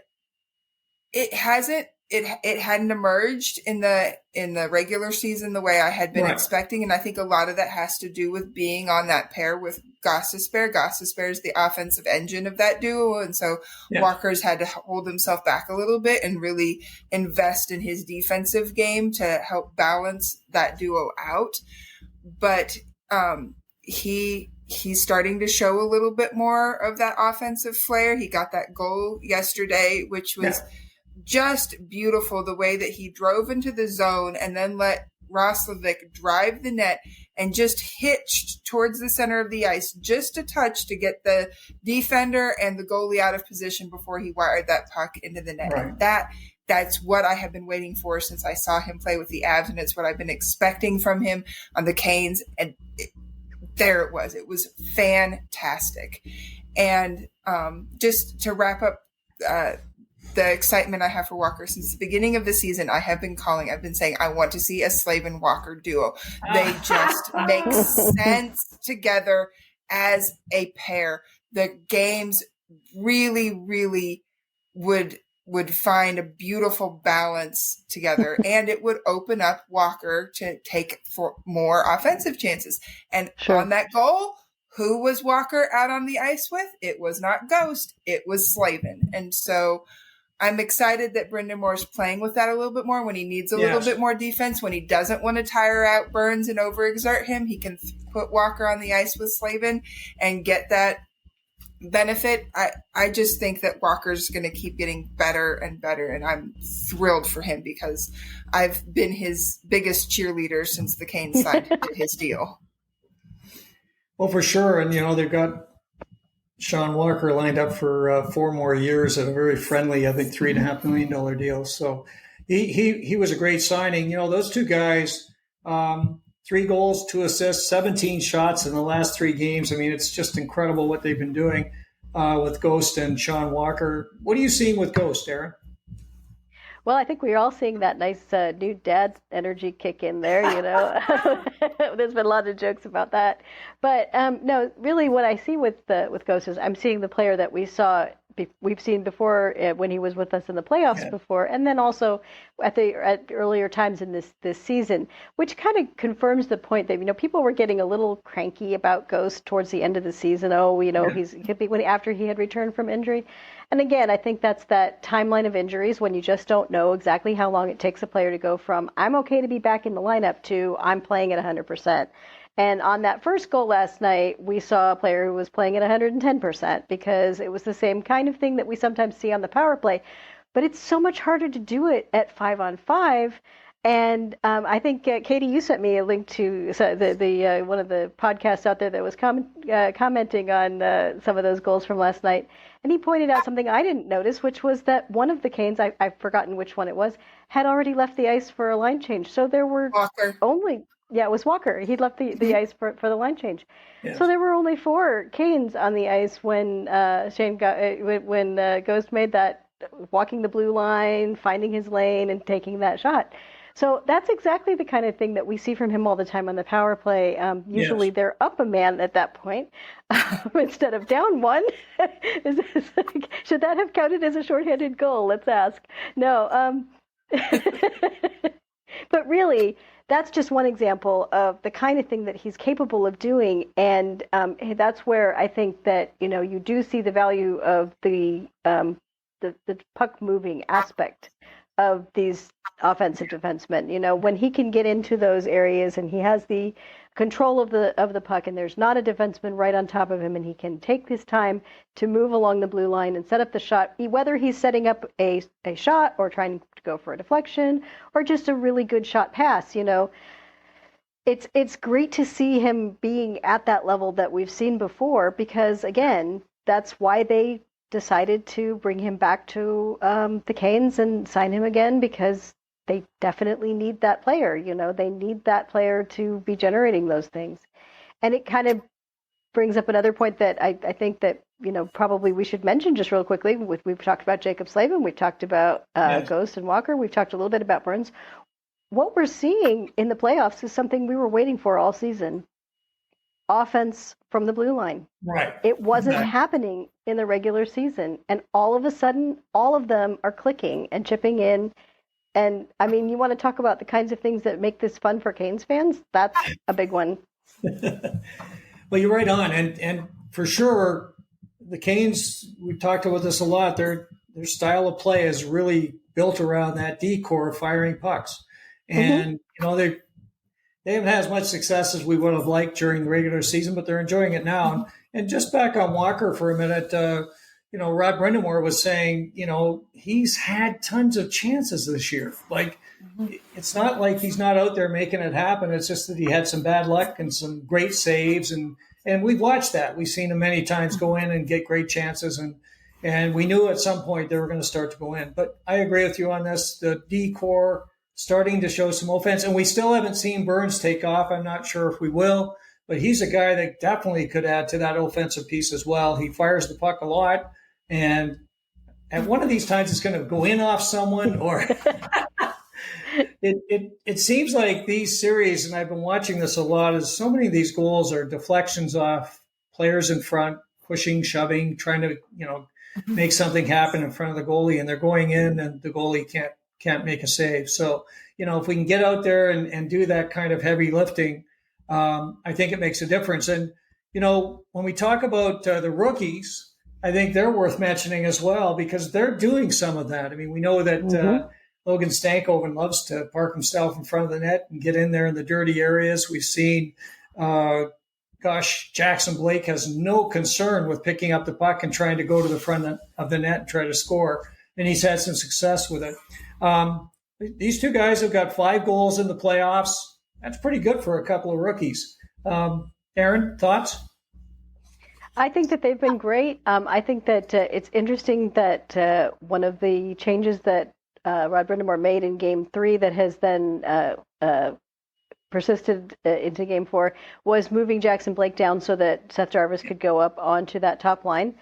it hasn't. It hadn't emerged in the regular season the way I had been expecting, and I think a lot of that has to do with being on that pair with Gostisbehere. Gostisbehere is the offensive engine of that duo, and so Walker's had to hold himself back a little bit and really invest in his defensive game to help balance that duo out. But he's starting to show a little bit more of that offensive flair. He got that goal yesterday, which was just beautiful, the way that he drove into the zone and then let Roslovic drive the net and just hitched towards the center of the ice just a touch to get the defender and the goalie out of position before he wired that puck into the net. And that's what I have been waiting for since I saw him play with the Avs, and it's what I've been expecting from him on the Canes. And there it was. It was fantastic. And just to wrap up the excitement I have for Walker, since the beginning of the season, I've been saying, I want to see a Slavin Walker duo. They just make sense together as a pair. The games really, really would find a beautiful balance together, and it would open up Walker to take for more offensive chances. And on that goal, who was Walker out on the ice with? It was not Ghost. It was Slavin. And so I'm excited that Brindamore's playing with that a little bit more when he needs a little bit more defense. When he doesn't want to tire out Burns and overexert him, he can put Walker on the ice with Slavin and get that benefit. I just think that Walker's going to keep getting better and better, and I'm thrilled for him because I've been his biggest cheerleader since the Canes signed his deal. Well, for sure. And, they've got Sean Walker lined up for 4 more years at a very friendly, I think, $3.5 million deal. So he was a great signing. Those two guys, 3 goals, 2 assists, 17 shots in the last 3 games. I mean, it's just incredible what they've been doing with Ghost and Sean Walker. What are you seeing with Ghost, Aaron? Well, I think we're all seeing that nice new dad energy kick in there, There's been a lot of jokes about that. But no, really what I see with Ghost is I'm seeing the player that we've seen before when he was with us in the playoffs before, and then also at earlier times in this season, which kind of confirms the point that people were getting a little cranky about Ghost towards the end of the season. He could be after he had returned from injury. And again, I think that's that timeline of injuries when you just don't know exactly how long it takes a player to go from I'm okay to be back in the lineup to I'm playing at 100%. And on that first goal last night, we saw a player who was playing at 110% because it was the same kind of thing that we sometimes see on the power play. But it's so much harder to do it at 5-on-5. And I think, Katie, you sent me a link to the one of the podcasts out there that was commenting on some of those goals from last night. And he pointed out something I didn't notice, which was that one of the Canes, I've forgotten which one it was, had already left the ice for a line change. So there were it was Walker. He'd left the ice for the line change. Yes. So there were only 4 Canes on the ice when Ghost made that, walking the blue line, finding his lane, and taking that shot. So that's exactly the kind of thing that we see from him all the time on the power play. Usually Yes. they're up a man at that point instead of down one. Should that have counted as a shorthanded goal? Let's ask. No. But really, that's just one example of the kind of thing that he's capable of doing. And that's where I think that, you do see the value of the puck moving aspect of these offensive defensemen. When he can get into those areas and he has the control of the puck and there's not a defenseman right on top of him and he can take his time to move along the blue line and set up the shot, whether he's setting up a shot or trying to go for a deflection or just a really good shot pass, it's great to see him being at that level that we've seen before, because again, that's why they decided to bring him back to the Canes and sign him again, because they definitely need that player. They need that player to be generating those things. And it kind of brings up another point that I think that, probably we should mention just real quickly. We've talked about Jaccob Slavin. We've talked about Yes. Ghost and Walker. We've talked a little bit about Burns. What we're seeing in the playoffs is something we were waiting for all season. Offense from the blue line. Right. It wasn't Right. happening in the regular season. And all of a sudden, all of them are clicking and chipping in. And I mean, you want to talk about the kinds of things that make this fun for Canes fans? That's a big one. Well, you're right on. And for sure, the Canes, we've talked about this a lot, their style of play is really built around that D-core firing pucks. And, they haven't had as much success as we would have liked during the regular season, but they're enjoying it now. And just back on Walker for a minute, Rod Brindamore was saying, he's had tons of chances this year. Like, it's not like he's not out there making it happen. It's just that he had some bad luck and some great saves. And we've watched that. We've seen him many times go in and get great chances. And we knew at some point they were going to start to go in. But I agree with you on this. The D-core starting to show some offense. And we still haven't seen Burns take off. I'm not sure if we will. But he's a guy that definitely could add to that offensive piece as well. He fires the puck a lot. And at one of these times, it's going to go in off someone, or it seems like these series, and I've been watching this a lot, is so many of these goals are deflections off players in front, pushing, shoving, trying to, make something happen in front of the goalie, and they're going in and the goalie can't make a save. So, if we can get out there and do that kind of heavy lifting, I think it makes a difference. And, when we talk about the rookies, I think they're worth mentioning as well, because they're doing some of that. I mean, we know that Logan Stankoven loves to park himself in front of the net and get in there in the dirty areas. We've seen, Jackson Blake has no concern with picking up the puck and trying to go to the front of the net and try to score. And he's had some success with it. These two guys have got 5 goals in the playoffs. That's pretty good for a couple of rookies. Aaron, thoughts? I think that they've been great. I think that it's interesting that one of the changes that Rod Brindamore made in Game 3 that has then persisted into Game 4 was moving Jackson Blake down so that Seth Jarvis could go up onto that top line.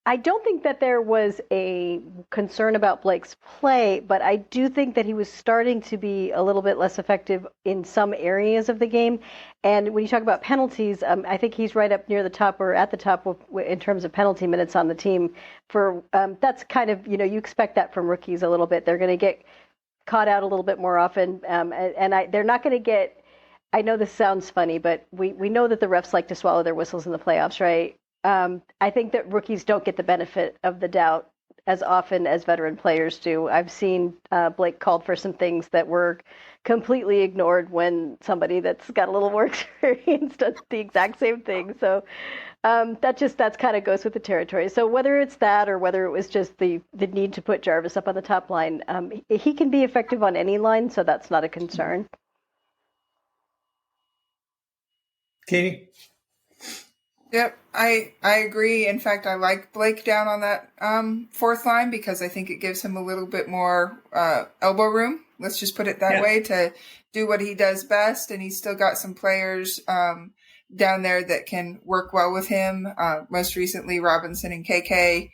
I don't think that there was a concern about Blake's play, but I do think that he was starting to be a little bit less effective in some areas of the game. And when you talk about penalties, I think he's right up near the top or at the top in terms of penalty minutes on the team. For that's kind of, you expect that from rookies a little bit. They're going to get caught out a little bit more often, they're not going to get. I know this sounds funny, but we know that the refs like to swallow their whistles in the playoffs, right? I think that rookies don't get the benefit of the doubt as often as veteran players do. I've seen Blake called for some things that were completely ignored when somebody that's got a little more experience does the exact same thing. So that's kind of goes with the territory. So whether it's that or whether it was just the need to put Jarvis up on the top line, he can be effective on any line, so that's not a concern. Katie? Yep, I agree. In fact, I like Blake down on that fourth line because I think it gives him a little bit more elbow room. Let's just put it that way, to do what he does best. And he's still got some players down there that can work well with him. Most recently, Robinson and KK.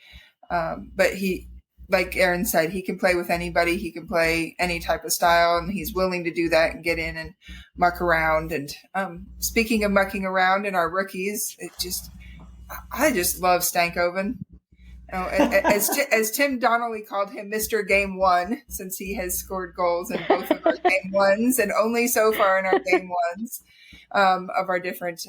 But like Aaron said, he can play with anybody. He can play any type of style, and he's willing to do that and get in and muck around. And speaking of mucking around in our rookies, I just love Stankoven. As Tim Donnelly called him, Mr. Game One, since he has scored goals in both of our game ones, and only so far in our game ones of our different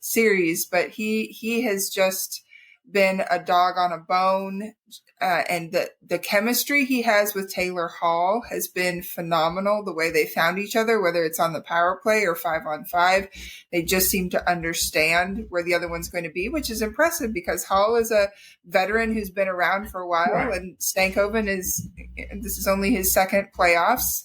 series. But he has just been a dog on a bone, and the chemistry he has with Taylor Hall has been phenomenal. The way they found each other, whether it's on the power play or 5-on-5, they just seem to understand where the other one's going to be, which is impressive because Hall is a veteran who's been around for a while, right. And Stankoven this is only his second playoffs.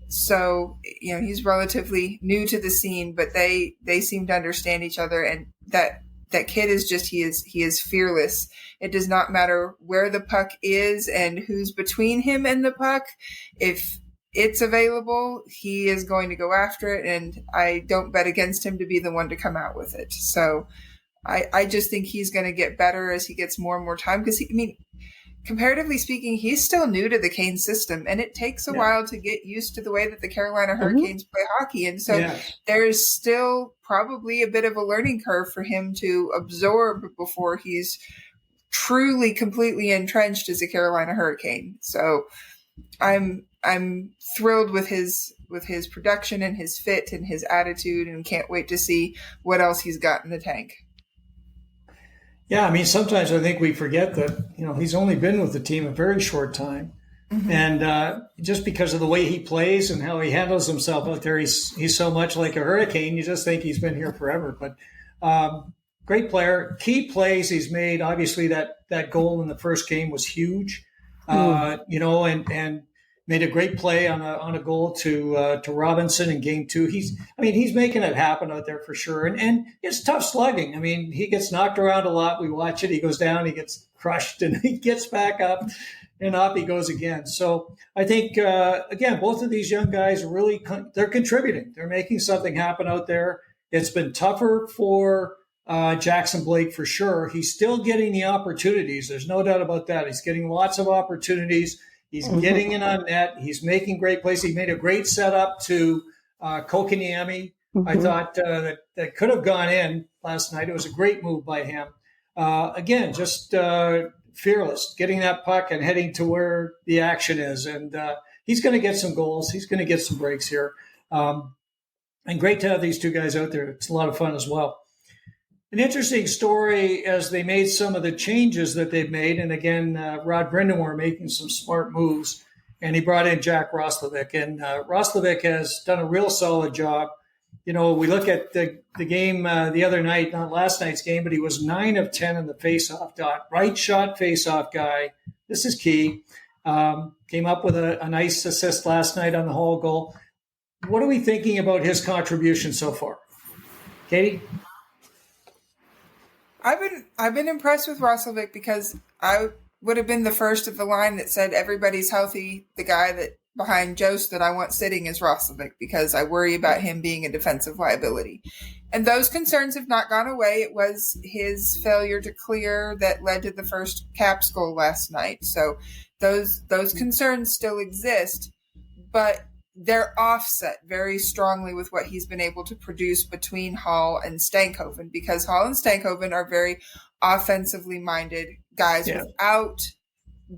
So, he's relatively new to the scene, but they seem to understand each other, and that kid is just, he is fearless. It does not matter where the puck is and who's between him and the puck. If it's available, he is going to go after it, and I don't bet against him to be the one to come out with it. So I just think he's going to get better as he gets more and more time, because comparatively speaking, he's still new to the Canes system, and it takes a while to get used to the way that the Carolina Hurricanes play hockey. And so there's still probably a bit of a learning curve for him to absorb before he's truly completely entrenched as a Carolina Hurricane. So I'm thrilled with his production and his fit and his attitude, and can't wait to see what else he's got in the tank. Yeah, sometimes I think we forget that, he's only been with the team a very short time. Mm-hmm. And just because of the way he plays and how he handles himself out there, he's so much like a Hurricane. You just think he's been here forever. But great player. Key plays he's made. Obviously, that goal in the first game was huge, and made a great play on a goal to Robinson in game 2. He's making it happen out there for sure. And it's tough slugging. He gets knocked around a lot. We watch it. He goes down, he gets crushed, and he gets back up, and up he goes again. So I think, again, both of these young guys really, they're contributing. They're making something happen out there. It's been tougher for Jackson Blake for sure. He's still getting the opportunities. There's no doubt about that. He's getting lots of opportunities. He's getting in on net. He's making great plays. He made a great setup to Kokaniemi. Mm-hmm. I thought that could have gone in last night. It was a great move by him. Again, just fearless, getting that puck and heading to where the action is. And he's going to get some goals. He's going to get some breaks here. And great to have these two guys out there. It's a lot of fun as well. An interesting story as they made some of the changes that they've made. And again, Rod Brindamore making some smart moves. And he brought in Jack Roslovic. And Roslovic has done a real solid job. We look at the game the other night, not last night's game, but he was 9 of 10 in the faceoff dot. Right shot faceoff guy. This is key. Came up with a nice assist last night on the Hall goal. What are we thinking about his contribution so far? Katie? I've been impressed with Roslovic because I would have been the first of the line that said everybody's healthy. The guy that behind Jost that I want sitting is Roslovic because I worry about him being a defensive liability. And those concerns have not gone away. It was his failure to clear that led to the first Caps goal last night. So those concerns still exist, but they're offset very strongly with what he's been able to produce between Hall and Stankoven, because Hall and Stankoven are very offensively minded guys without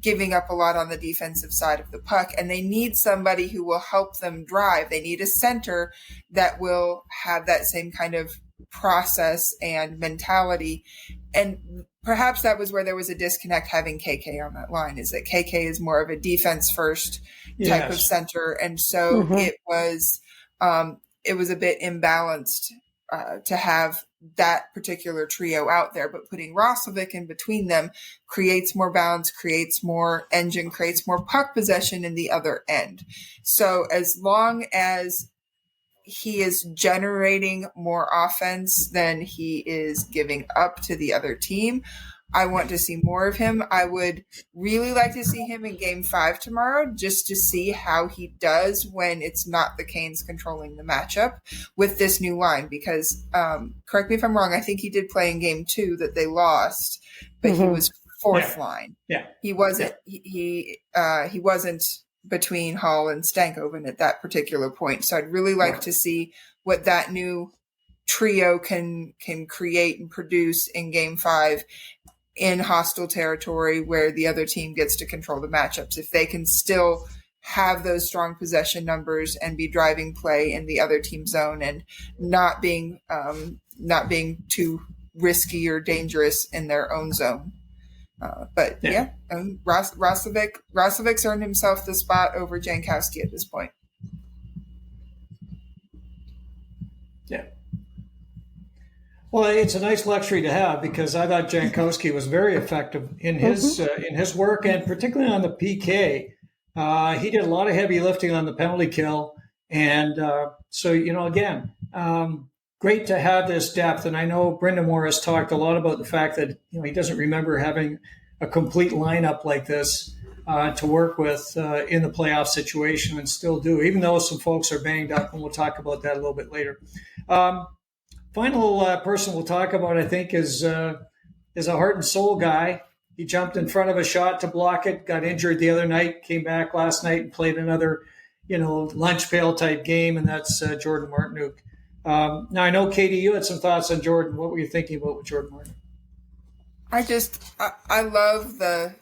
giving up a lot on the defensive side of the puck. And they need somebody who will help them drive. They need a center that will have that same kind of process and mentality. And perhaps that was where there was a disconnect having KK on that line, is that KK is more of a defense first type of center. And so it was a bit imbalanced to have that particular trio out there, but putting Roslovic in between them creates more balance, creates more engine, creates more puck possession in the other end. So as long as he is generating more offense than he is giving up to the other team, I want to see more of him. I would really like to see him in Game 5 tomorrow, just to see how he does when it's not the Canes controlling the matchup with this new line. Because, correct me if I'm wrong, I think he did play in Game 2 that they lost, but he was fourth line. Yeah. He wasn't he wasn't between Hall and Stankoven at that particular point. So I'd really like to see what that new trio can create and produce in Game 5 in hostile territory where the other team gets to control the matchups. If they can still have those strong possession numbers and be driving play in the other team zone and not being too risky or dangerous in their own zone. Roslovic's earned himself the spot over Jankowski at this point. Yeah. Well, it's a nice luxury to have because I thought Jankowski was very effective in his work, and particularly on the PK. He did a lot of heavy lifting on the penalty kill, and so again, great to have this depth. And I know Brind'Amour has talked a lot about the fact that he doesn't remember having a complete lineup like this to work with in the playoff situation, and still do, even though some folks are banged up, and we'll talk about that a little bit later. Final person we'll talk about, I think, is a heart and soul guy. He jumped in front of a shot to block it, got injured the other night, came back last night and played another, lunch pail type game, and that's Jordan Martinook. Now, I know, Katie, you had some thoughts on Jordan. What were you thinking about with Jordan Martinook? I love the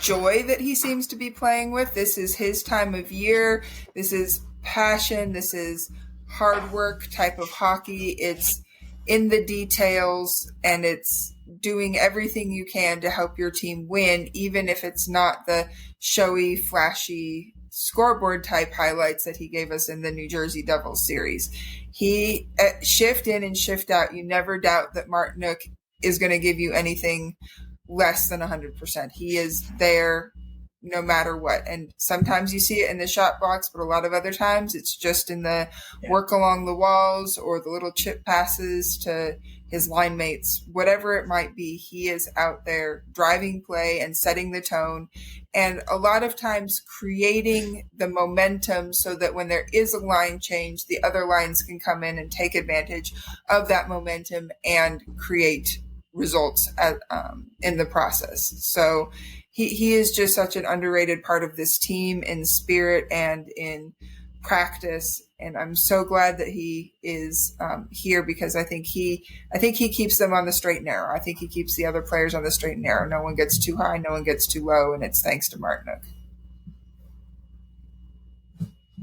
joy that he seems to be playing with. This is his time of year. This is passion. This is hard work type of hockey. It's in the details, and it's doing everything you can to help your team win, even if it's not the showy, flashy scoreboard type highlights that he gave us in the New Jersey Devils series. He shift in and shift out. You never doubt that Martinook is going to give you anything less than 100%. He is there no matter what. And sometimes you see it in the shot box, but a lot of other times it's just in the work along the walls or the little chip passes to his line mates, whatever it might be. He is out there driving play and setting the tone, and a lot of times creating the momentum so that when there is a line change, the other lines can come in and take advantage of that momentum and create results in the process. So he is just such an underrated part of this team in spirit and in practice. And I'm so glad that he is here, because I think he keeps them on the straight and narrow. I think he keeps the other players on the straight and narrow. No one gets too high, no one gets too low, and it's thanks to Martinook.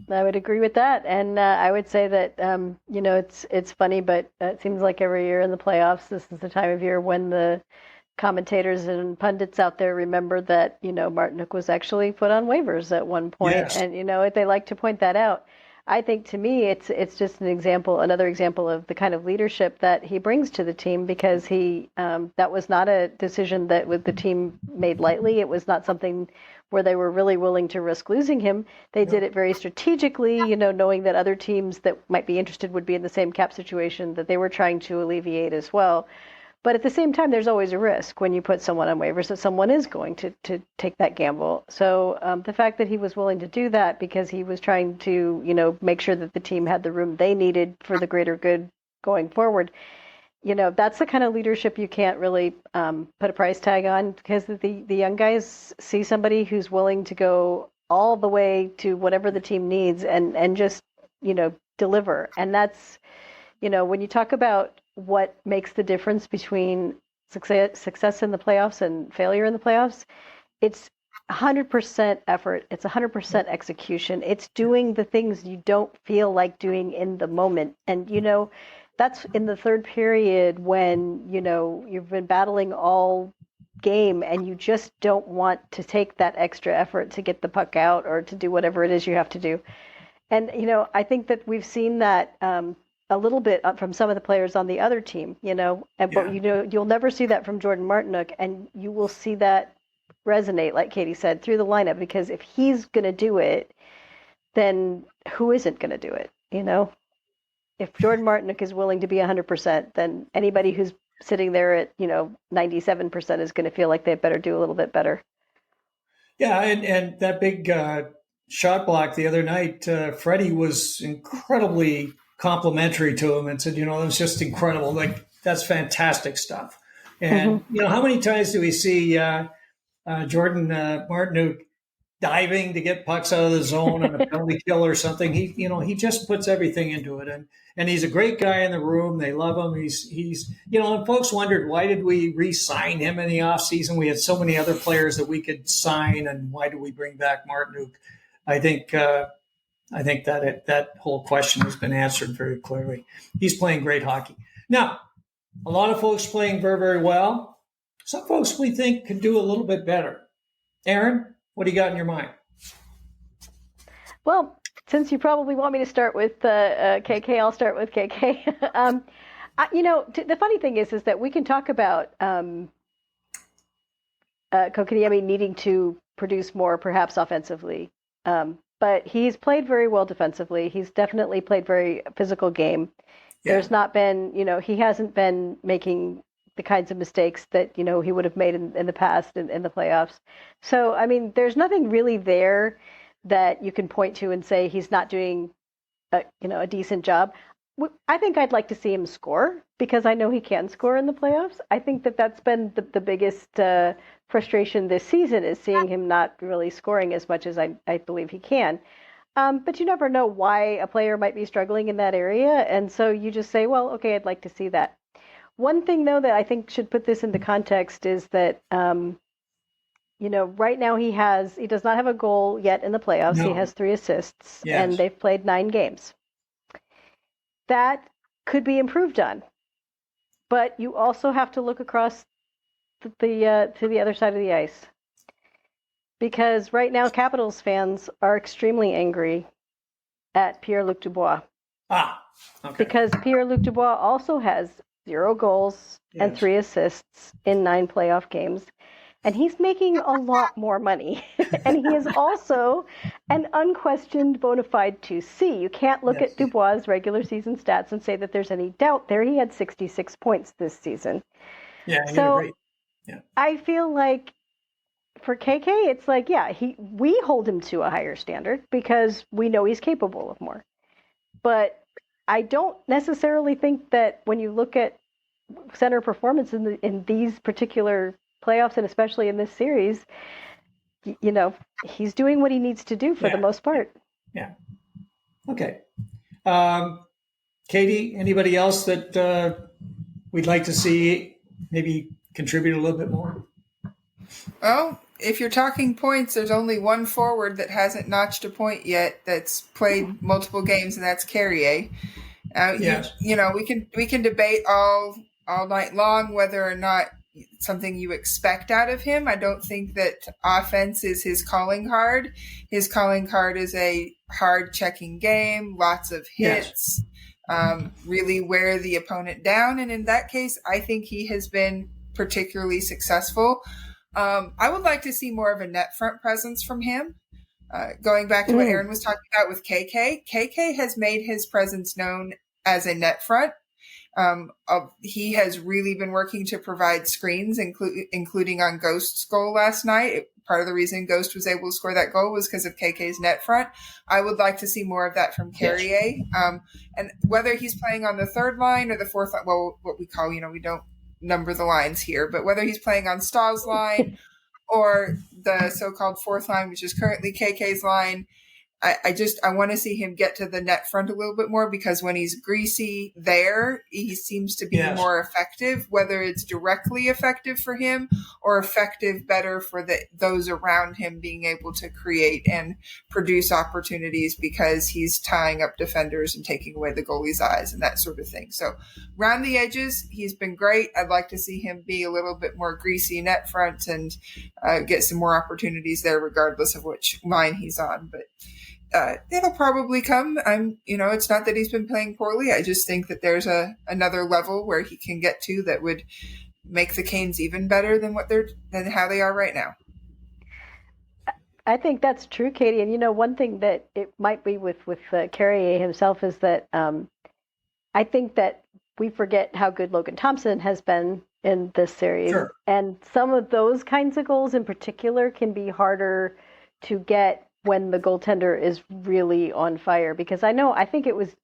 I would agree with that, and I would say that it's funny, but it seems like every year in the playoffs, this is the time of year when the commentators and pundits out there remember that Martinook was actually put on waivers at one point, yes. And they like to point that out. I think, to me, it's just another example of the kind of leadership that he brings to the team, because he that was not a decision that the team made lightly. It was not something where they were really willing to risk losing him. They did it very strategically, knowing that other teams that might be interested would be in the same cap situation that they were trying to alleviate as well. But at the same time, there's always a risk when you put someone on waivers that someone is going to take that gamble. So the fact that he was willing to do that because he was trying to, make sure that the team had the room they needed for the greater good going forward, that's the kind of leadership you can't really put a price tag on, because the young guys see somebody who's willing to go all the way to whatever the team needs and just, deliver. And that's, when you talk about what makes the difference between success in the playoffs and failure in the playoffs, it's 100% effort. It's 100% execution. It's doing the things you don't feel like doing in the moment. And, that's in the third period when, you've been battling all game and you just don't want to take that extra effort to get the puck out or to do whatever it is you have to do. And, I think that we've seen that a little bit from some of the players on the other team, but you'll never see that from Jordan Martinook, and you will see that resonate, like Katie said, through the lineup, because if he's going to do it, then who isn't going to do it? If Jordan Martinook is willing to be 100%, then anybody who's sitting there at, 97% is going to feel like they better do a little bit better. Yeah. And that big shot block the other night, Freddie was incredibly complimentary to him and said, it was just incredible. Like, that's fantastic stuff. And, how many times do we see Jordan Martinook diving to get pucks out of the zone on a penalty kill or something? He just puts everything into it. And he's a great guy in the room. They love him. He's and folks wondered, why did we re-sign him in the offseason? We had so many other players that we could sign, and why do we bring back Martinook? I think that whole question has been answered very clearly. He's playing great hockey. Now, a lot of folks playing very, very well. Some folks we think could do a little bit better. Aaron, what do you got in your mind? Well, since you probably want me to start with KK, I'll start with KK. The funny thing is that we can talk about Kotkaniemi needing to produce more, perhaps offensively. But he's played very well defensively. He's definitely played very physical game. Yeah. There's not been, he hasn't been making the kinds of mistakes that, he would have made in the past in the playoffs. So, there's nothing really there that you can point to and say he's not doing a decent job. I think I'd like to see him score, because I know he can score in the playoffs. I think that's been the biggest frustration this season, is seeing him not really scoring as much as I believe he can. But you never know why a player might be struggling in that area. And so you just say, well, okay, I'd like to see that. One thing, though, that I think should put this into context is that, right now he does not have a goal yet in the playoffs. No. He has 3 assists, yes. And they've played 9 games. That could be improved on. But you also have to look across to the other side of the ice. Because right now, Capitals fans are extremely angry at Pierre-Luc Dubois. Okay. Because Pierre-Luc Dubois also has 0 goals and 3 assists in 9 playoff games. And he's making a lot more money. And he is also an unquestioned bona fide 2C. You can't look at Dubois' regular season stats and say that there's any doubt there. He had 66 points this season. Yeah, so I feel like for KK, it's like, we hold him to a higher standard because we know he's capable of more. But I don't necessarily think that when you look at center performance in these particular playoffs, and especially in this series, he's doing what he needs to do for the most part. Yeah. Okay. Katie, anybody else that we'd like to see maybe contribute a little bit more? Well, if you're talking points, there's only one forward that hasn't notched a point yet that's played multiple games, and that's Carrier. We can debate all night long whether or not something you expect out of him. I don't think that offense is his calling card. His calling card is a hard checking game, lots of hits, really wear the opponent down. And in that case, I think he has been particularly successful. I would like to see more of a net front presence from him. Going back to what Aaron was talking about with KK has made his presence known as a net front. He has really been working to provide screens, including on Ghost's goal last night. Part of the reason Ghost was able to score that goal was because of KK's net front. I would like to see more of that from Carrier. And whether he's playing on the 3rd line or the 4th line, well, what we call, we don't number the lines here, but whether he's playing on Stah's line or the so-called 4th line, which is currently KK's line, I want to see him get to the net front a little bit more, because when he's greasy there, he seems to be more effective, whether it's directly effective for him or effective better for those around him being able to create and produce opportunities, because he's tying up defenders and taking away the goalie's eyes and that sort of thing. So around the edges, he's been great. I'd like to see him be a little bit more greasy net front and get some more opportunities there, regardless of which line he's on. But it'll probably come. It's not that he's been playing poorly. I just think that there's another level where he can get to that would make the Canes even better than how they are right now. I think that's true, Katie. And one thing that it might be with Carrier himself is that I think that we forget how good Logan Thompson has been in this series, and some of those kinds of goals in particular can be harder to get when the goaltender is really on fire. Because I think it was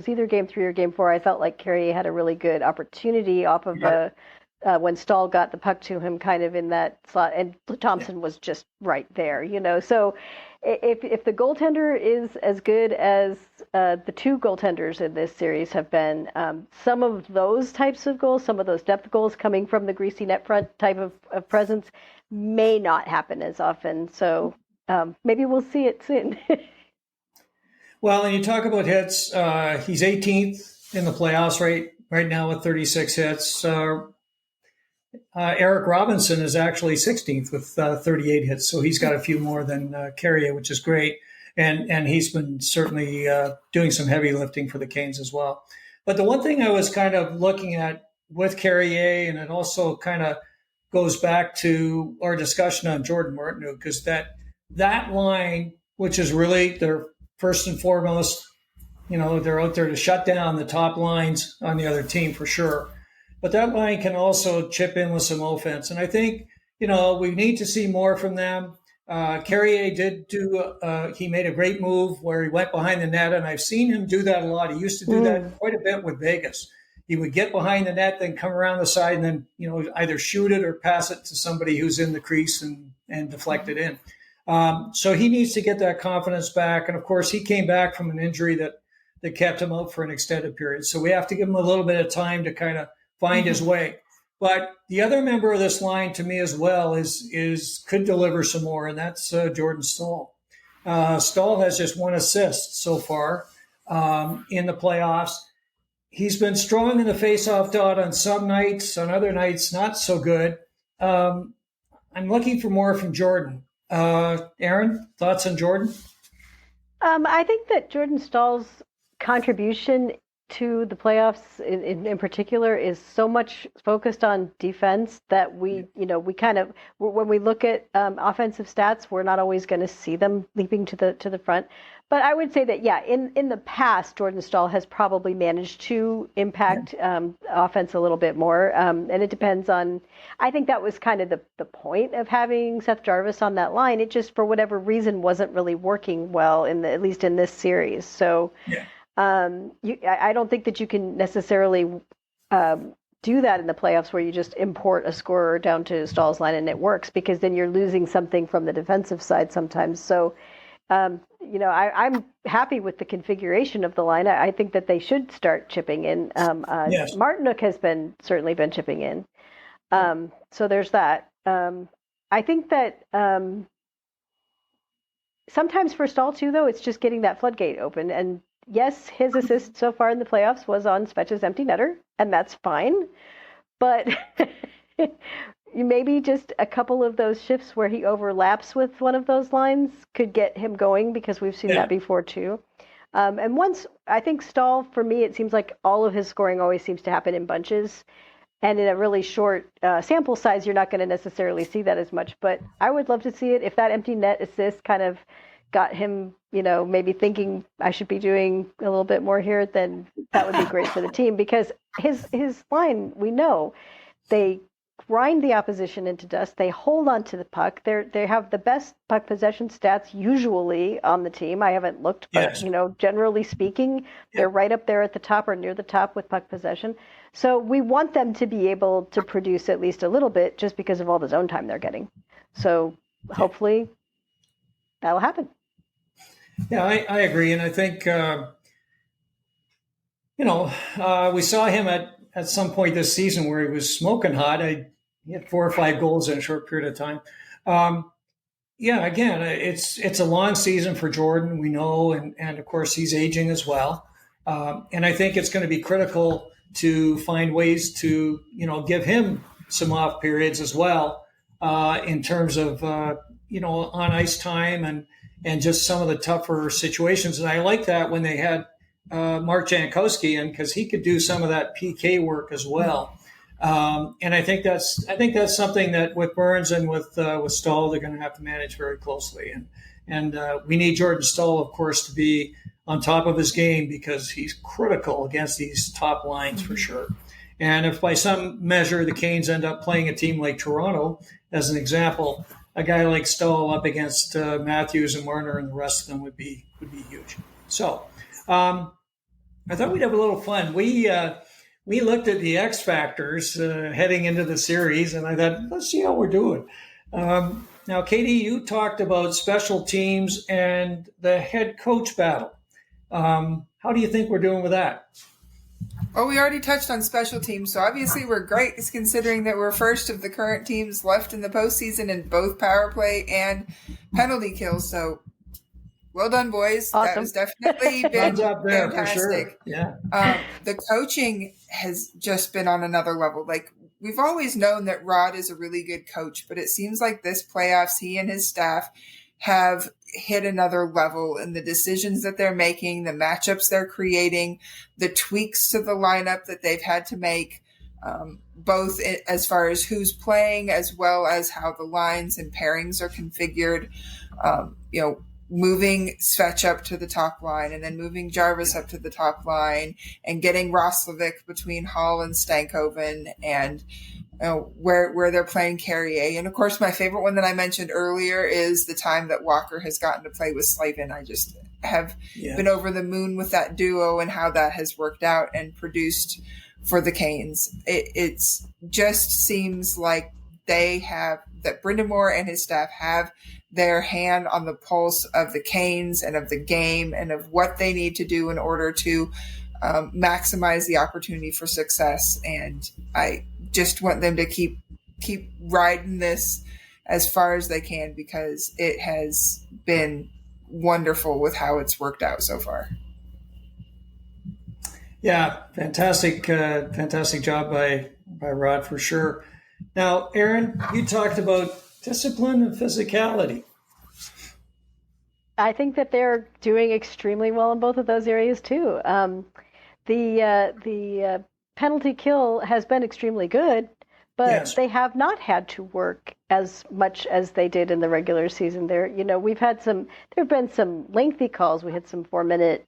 either game 3 or game 4. I felt like Carrier had a really good opportunity off of a when Stahl got the puck to him kind of in that slot, and Thompson was just right there, So if the goaltender is as good as the two goaltenders in this series have been, some of those types of goals, some of those depth goals coming from the greasy net front type of presence may not happen as often. So maybe we'll see it soon. Well, and you talk about hits. He's 18th in the playoffs right now with 36 hits. Eric Robinson is actually 16th with 38 hits, so he's got a few more than Carrier, which is great. And he's been certainly doing some heavy lifting for the Canes as well. But the one thing I was kind of looking at with Carrier, and it also kind of goes back to our discussion on Jordan Martinook, because that line, which is really their first and foremost, they're out there to shut down the top lines on the other team for sure. But that line can also chip in with some offense. And I think, we need to see more from them. Carrier did he made a great move where he went behind the net, and I've seen him do that a lot. He used to do that quite a bit with Vegas. He would get behind the net, then come around the side, and then, either shoot it or pass it to somebody who's in the crease and deflect it in. So he needs to get that confidence back. And of course, he came back from an injury that kept him out for an extended period. So we have to give him a little bit of time to kind of find his way. But the other member of this line to me as well is could deliver some more, and that's Jordan Staal. Staal has just 1 assist so far in the playoffs. He's been strong in the faceoff dot on some nights, on other nights not so good. I'm looking for more from Jordan. Aaron, thoughts on Jordan? I think that Jordan Stahl's contribution to the playoffs in particular is so much focused on defense that we kind of, when we look at offensive stats, we're not always going to see them leaping to the front. But I would say that, in the past, Jordan Stahl has probably managed to impact offense a little bit more. And it depends on, I think that was kind of the point of having Seth Jarvis on that line. It just, for whatever reason, wasn't really working well, at least in this series. So I don't think that you can necessarily do that in the playoffs where you just import a scorer down to Stahl's line and it works, because then you're losing something from the defensive side sometimes. So I'm happy with the configuration of the line. I think that they should start chipping in. Yes. Martinook has certainly been chipping in. So there's that. I think that sometimes for Stahl too, though, it's just getting that floodgate open. And yes, his assist so far in the playoffs was on Svech's empty netter, and that's fine. But maybe just a couple of those shifts where he overlaps with one of those lines could get him going, because we've seen that before too. And once, I think Stahl, for me, it seems like all of his scoring always seems to happen in bunches. And in a really short sample size, you're not going to necessarily see that as much. But I would love to see it. If that empty net assist kind of got him, maybe thinking I should be doing a little bit more here, then that would be great for the team. Because his line, we know, they grind the opposition into dust. They hold on to the puck. They have the best puck possession stats usually on the team. I haven't looked, but generally speaking, they're right up there at the top or near the top with puck possession. So we want them to be able to produce at least a little bit, just because of all the zone time they're getting. So hopefully that'll happen. Yeah, I agree. And I think, we saw him at some point this season where he was smoking hot. He had 4 or 5 goals in a short period of time. Again, it's a long season for Jordan, we know, and of course he's aging as well. And I think it's going to be critical to find ways to, give him some off periods as well, in terms of, on ice time and just some of the tougher situations. And I like that when they had Mark Jankowski in, because he could do some of that PK work as well. And I think that's something that with Burns and with Stahl, they're going to have to manage very closely. And we need Jordan Stahl, of course, to be on top of his game, because he's critical against these top lines for sure. And if by some measure the Canes end up playing a team like Toronto, as an example, a guy like Stahl up against Matthews and Marner and the rest of them would be huge. So I thought we'd have a little fun. We we looked at the X factors heading into the series, and I thought, let's see how we're doing. Now, Katie, you talked about special teams and the head coach battle. How do you think we're doing with that? Well, we already touched on special teams, so obviously we're great considering that we're first of the current teams left in the postseason in both power play and penalty kills. So well done, boys. Awesome. That has definitely been up there fantastic. For sure. Yeah. The coaching has just been on another level. Like, we've always known that Rod is a really good coach, but it seems like this playoffs, he and his staff have hit another level in the decisions that they're making, the matchups they're creating, the tweaks to the lineup that they've had to make, both as far as who's playing as well as how the lines and pairings are configured. Moving Svech up to the top line and then moving Jarvis up to the top line and getting Roslovic between Hall and Stankoven and where they're playing Carrier. And of course, my favorite one that I mentioned earlier is the time that Walker has gotten to play with Slavin. I just have been over the moon with that duo and how that has worked out and produced for the Canes. It just seems like that Brendan Moore and his staff have their hand on the pulse of the Canes and of the game and of what they need to do in order to maximize the opportunity for success. And I just want them to keep riding this as far as they can, because it has been wonderful with how it's worked out so far. Yeah, fantastic job by Rod for sure. Now, Aaron, you talked about discipline and physicality. I think that they're doing extremely well in both of those areas too. The penalty kill has been extremely good, but they have not had to work as much as they did in the regular season. There have been some lengthy calls. We had some 4-minute,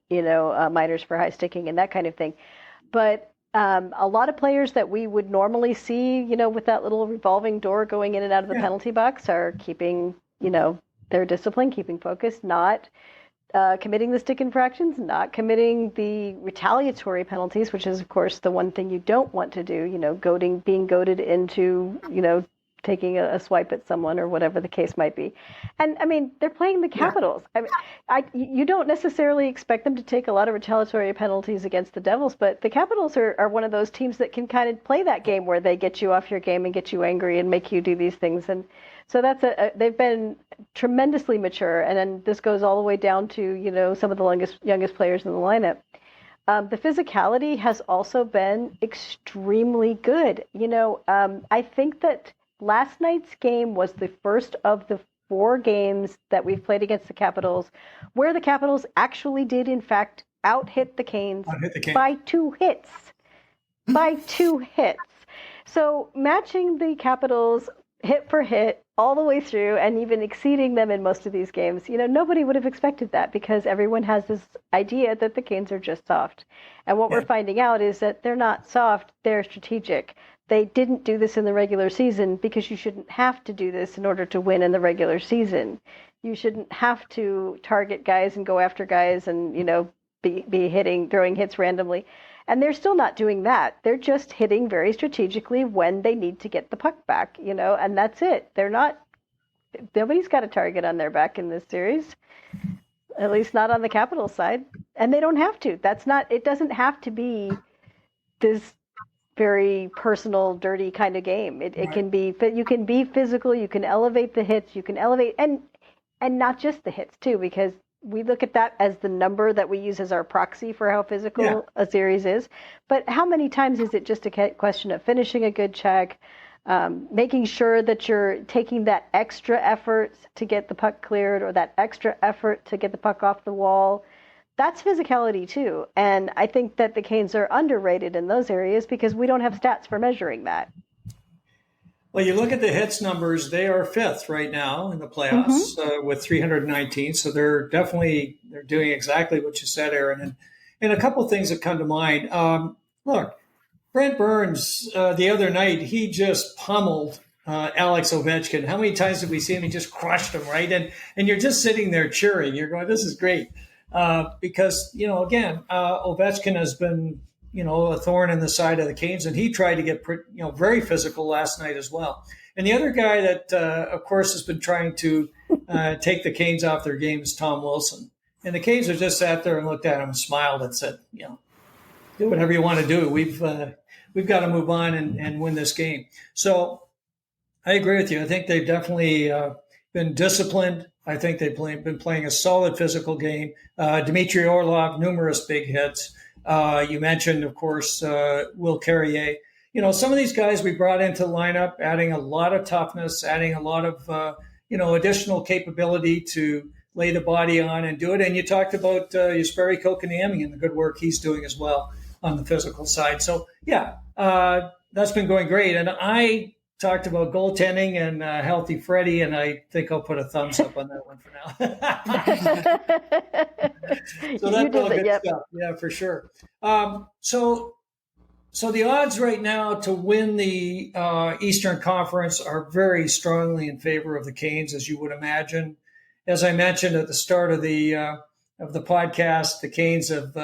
minors for high sticking and that kind of thing. But a lot of players that we would normally see, with that little revolving door going in and out of the penalty box are keeping, their discipline, keeping focused, not committing the stick infractions, not committing the retaliatory penalties, which is, of course, the one thing you don't want to do, being goaded into, taking a swipe at someone or whatever the case might be. And I mean, they're playing the Capitals. You don't necessarily expect them to take a lot of retaliatory penalties against the Devils, but the Capitals are one of those teams that can kind of play that game where they get you off your game and get you angry and make you do these things. And so they've been tremendously mature. And then this goes all the way down to, some of the youngest players in the lineup. The physicality has also been extremely good. I think that last night's game was the first of the 4 games that we've played against the Capitals where the Capitals actually did, in fact, out-hit the Canes by 2 hits. By 2 hits. So matching the Capitals hit for hit all the way through and even exceeding them in most of these games, nobody would have expected that because everyone has this idea that the Canes are just soft. And what we're finding out is that they're not soft, they're strategic. They didn't do this in the regular season because you shouldn't have to do this in order to win in the regular season. You shouldn't have to target guys and go after guys and, be throwing hits randomly. And they're still not doing that. They're just hitting very strategically when they need to get the puck back, and that's it. Nobody's got a target on their back in this series, at least not on the Capitals side. And they don't have to. It doesn't have to be this very personal, dirty kind of game. It can be, you can be physical, you can elevate the hits, you can elevate, and not just the hits too, because we look at that as the number that we use as our proxy for how physical a series is. But how many times is it just a question of finishing a good check, making sure that you're taking that extra effort to get the puck cleared or that extra effort to get the puck off the wall? That's physicality too. And I think that the Canes are underrated in those areas because we don't have stats for measuring that. Well, you look at the hits numbers, they are 5th right now in the playoffs with 319. So they're doing exactly what you said, Aaron. And a couple of things that come to mind. Look, Brent Burns, the other night, he just pummeled Alex Ovechkin. How many times did we see him? He just crushed him, right? And you're just sitting there cheering. You're going, this is great. Because, again, Ovechkin has been a thorn in the side of the Canes, and he tried to get very physical last night as well. And the other guy that, of course, has been trying to take the Canes off their game is Tom Wilson. And the Canes have just sat there and looked at him and smiled and said, do whatever you want to do. We've got to move on and win this game. So I agree with you. I think they've definitely been disciplined. I think they've been playing a solid physical game. Dmitry Orlov, numerous big hits. You mentioned, of course, Will Carrier. Some of these guys we brought into the lineup, adding a lot of toughness, adding a lot of, additional capability to lay the body on and do it. And you talked about Jesperi Kotkaniemi and the good work he's doing as well on the physical side. So, that's been going great. And I talked about goaltending and healthy Freddie, and I think I'll put a thumbs up on that one for now. So that's all good stuff. Yeah, for sure. So the odds right now to win the Eastern Conference are very strongly in favor of the Canes, as you would imagine. As I mentioned at the start of the podcast, the Canes have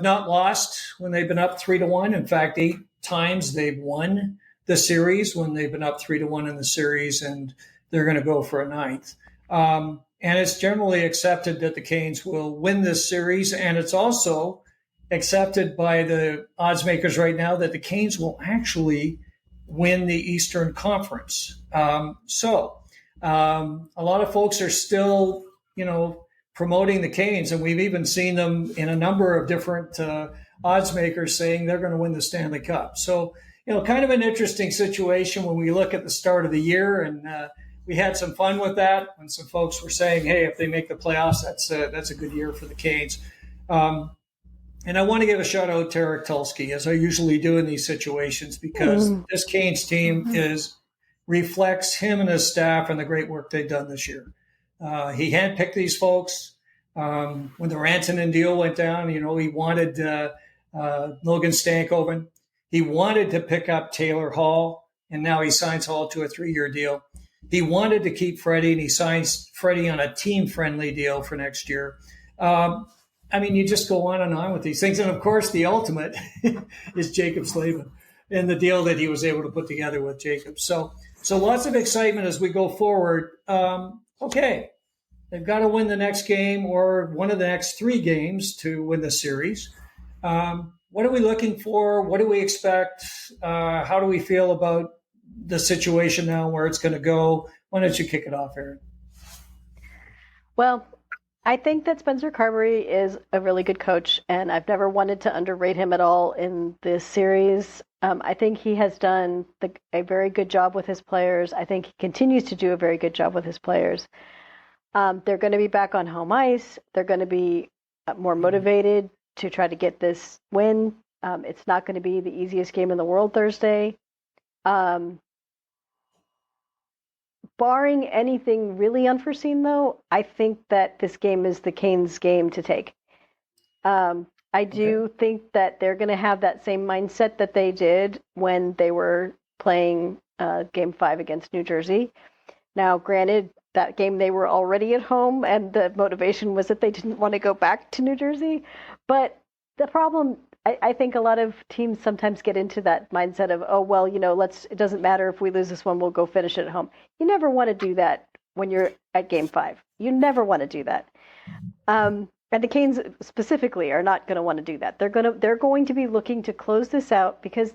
not lost when they've been up 3-1. In fact, 8 times they've won the series when they've been up 3-1 in the series, and they're going to go for a 9th. And it's generally accepted that the Canes will win this series, and it's also accepted by the odds makers right now that the Canes will actually win the Eastern Conference. So a lot of folks are still, promoting the Canes, and we've even seen them in a number of different odds makers saying they're going to win the Stanley Cup. So, kind of an interesting situation when we look at the start of the year, and we had some fun with that when some folks were saying, hey, if they make the playoffs, that's a good year for the Canes. And I want to give a shout out to Eric Tulsky, as I usually do in these situations, because this Canes team reflects him and his staff and the great work they've done this year. He handpicked these folks. When the Rantanen deal went down, he wanted Logan Stankoven. He wanted to pick up Taylor Hall, and now he signs Hall to a 3-year deal. He wanted to keep Freddie, and he signs Freddie on a team-friendly deal for next year. You just go on and on with these things. And, of course, the ultimate is Jaccob Slavin and the deal that he was able to put together with Jaccob. So lots of excitement as we go forward. Okay, they've got to win the next game or one of the next 3 games to win the series. What are we looking for? What do we expect? How do we feel about the situation now, where it's going to go? Why don't you kick it off, Erin? Well, I think that Spencer Carberry is a really good coach, and I've never wanted to underrate him at all in this series. I think he has done a very good job with his players. I think he continues to do a very good job with his players. They're going to be back on home ice. They're going to be more motivated to try to get this win. It's not going to be the easiest game in the world Thursday. Barring anything really unforeseen, though, I think that this game is the Canes' game to take. I do think that they're going to have that same mindset that they did when they were playing Game 5 against New Jersey. Now, granted, that game they were already at home, and the motivation was that they didn't want to go back to New Jersey. But the problem, I think a lot of teams sometimes get into that mindset of, oh, well, it doesn't matter if we lose this one, we'll go finish it at home. You never want to do that when you're at Game 5. You never want to do that. And the Canes specifically are not going to want to do that. They're going to be looking to close this out, because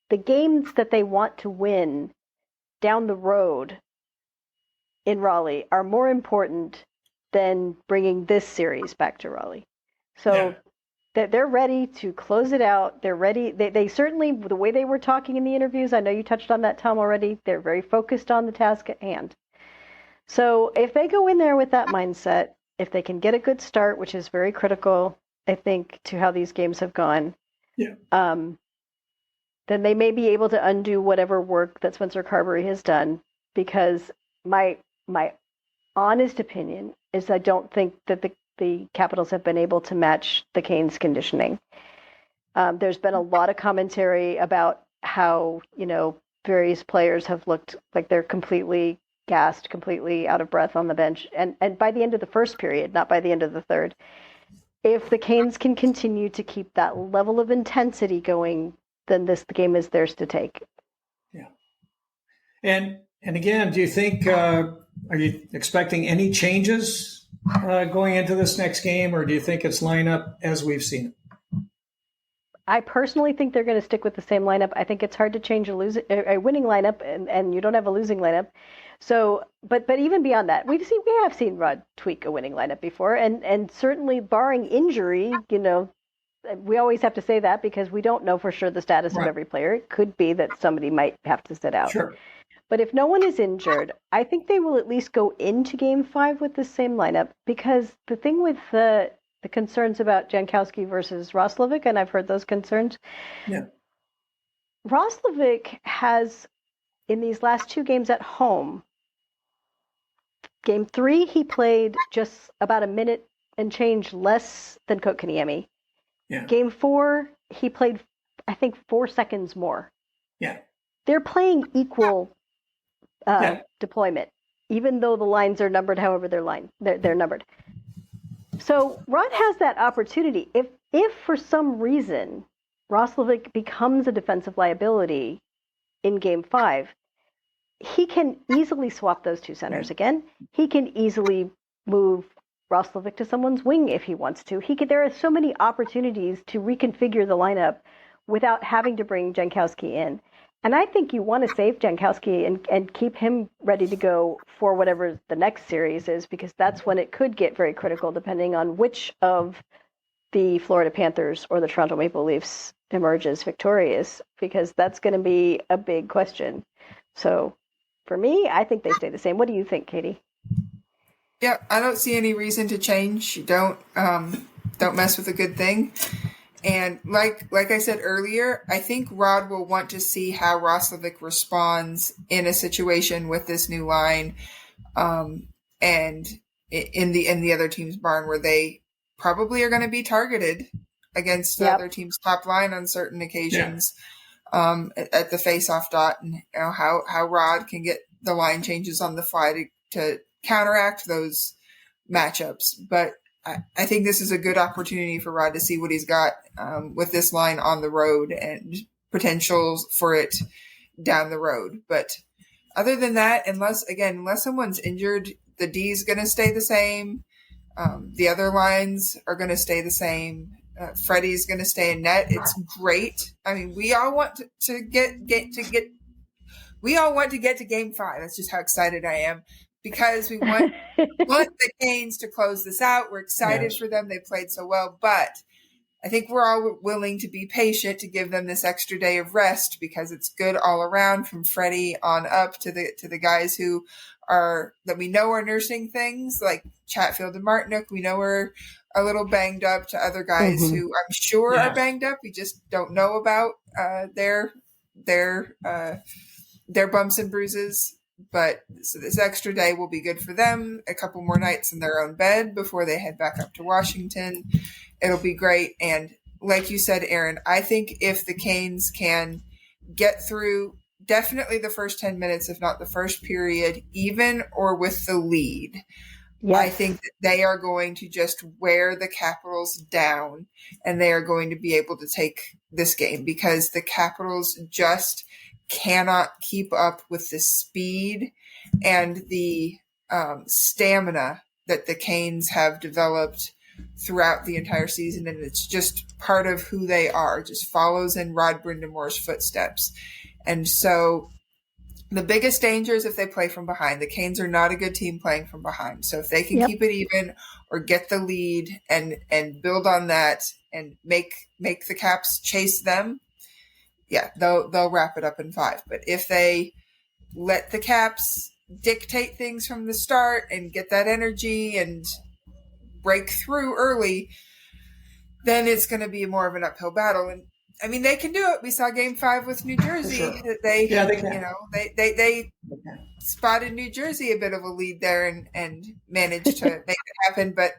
the games that they want to win down the road in Raleigh are more important than bringing this series back to Raleigh. So they're ready to close it out. They're ready. They certainly, the way they were talking in the interviews, I know you touched on that, Tom, already, they're very focused on the task at hand. So if they go in there with that mindset, if they can get a good start, which is very critical, I think, to how these games have gone, then they may be able to undo whatever work that Spencer Carberry has done, because my honest opinion is I don't think that the Capitals have been able to match the Canes' conditioning. There's been a lot of commentary about how, various players have looked like they're completely gassed, completely out of breath on the bench. And by the end of the first period, not by the end of the third. if the Canes can continue to keep that level of intensity going, then the game is theirs to take. Yeah. And again, do you think, are you expecting any changes going into this next game, or do you think it's line up as we've seen it? I personally think they're going to stick with the same lineup. I think it's hard to change a winning lineup, and you don't have a losing lineup. So, but even beyond that, we have seen Rod tweak a winning lineup before, and certainly barring injury, we always have to say that because we don't know for sure the status of every player. It could be that somebody might have to sit out. Sure. But if no one is injured, I think they will at least go into Game 5 with the same lineup, because the thing with the concerns about Jankowski versus Roslovic, and I've heard those concerns. Yeah. Roslovic has, in these last 2 games at home, Game 3, he played just about a minute and change less than Kotkaniemi. Yeah. Game 4, he played, I think, 4 seconds more. Yeah. They're playing equal deployment, even though the lines are numbered however they're numbered. So Rod has that opportunity. If for some reason Roslovic becomes a defensive liability in Game 5, he can easily swap those 2 centers again. He can easily move Roslovic to someone's wing if he wants to. There are so many opportunities to reconfigure the lineup without having to bring Jankowski in. And I think you want to save Jankowski and keep him ready to go for whatever the next series is, because that's when it could get very critical, depending on which of the Florida Panthers or the Toronto Maple Leafs emerges victorious, because that's going to be a big question. So for me, I think they stay the same. What do you think, Katie? Yeah, I don't see any reason to change. Don't mess with a good thing. And like I said earlier, I think Rod will want to see how Roslovic responds in a situation with this new line, and in the other team's barn, where they probably are going to be targeted against the other team's top line on certain occasions, at the face-off dot, and how Rod can get the line changes on the fly to counteract those matchups. But I think this is a good opportunity for Rod to see what he's got with this line on the road and potentials for it down the road. But other than that, unless someone's injured, the D is going to stay the same. The other lines are going to stay the same. Freddie's going to stay in net. It's great. I mean, we all want to get to Game 5. That's just how excited I am. Because we want the Canes to close this out. We're excited for them. They played so well. But I think we're all willing to be patient to give them this extra day of rest, because it's good all around, from Freddie on up to the guys that we know are nursing things, like Chatfield and Martinook. We know are a little banged up, to other guys who I'm sure are banged up. We just don't know about their bumps and bruises. But so this extra day will be good for them. A couple more nights in their own bed before they head back up to Washington. It'll be great. And like you said, Aaron, I think if the Canes can get through definitely the first 10 minutes, if not the first period, even or with the lead, I think that they are going to just wear the Capitals down, and they are going to be able to take this game, because the Capitals just cannot keep up with the speed and the stamina that the Canes have developed throughout the entire season. And it's just part of who they are, just follows in Rod Brindamore's footsteps. And so the biggest danger is if they play from behind. The Canes are not a good team playing from behind. So if they can keep it even or get the lead and build on that and make the Caps chase them, they'll wrap it up in 5. But if they let the Caps dictate things from the start and get that energy and break through early, then it's going to be more of an uphill battle. And I mean, they can do it. We saw Game 5 with New Jersey. That they they spotted New Jersey a bit of a lead there and managed to make it happen. But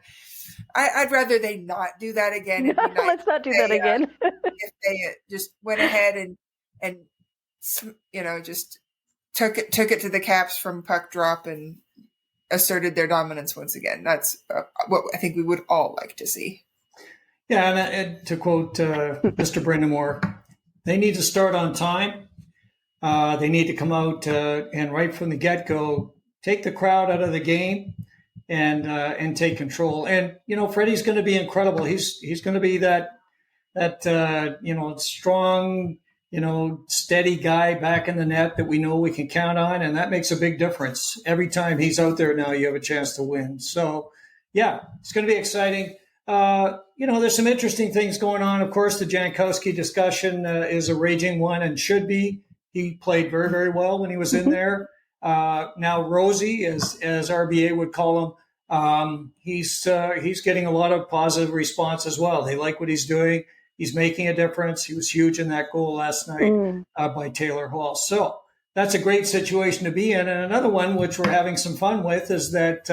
I'd rather they not do that again. Let's not do that again. If they just went ahead and just took it to the Caps from puck drop and asserted their dominance once again. That's what I think we would all like to see. Yeah, and to quote Mr. Brindamore, they need to start on time. They need to come out and right from the get-go, take the crowd out of the game and take control. And, Freddie's going to be incredible. He's going to be that strong, steady guy back in the net that we know we can count on. And that makes a big difference. Every time he's out there now, you have a chance to win. So, yeah, it's going to be exciting. There's some interesting things going on. Of course, the Jankowski discussion is a raging one and should be. He played very, very well when he was in there. Now, Rosie, as RBA would call him, he's getting a lot of positive response as well. They like what he's doing. He's making a difference. He was huge in that goal last night by Taylor Hall. So that's a great situation to be in. And another one, which we're having some fun with, is that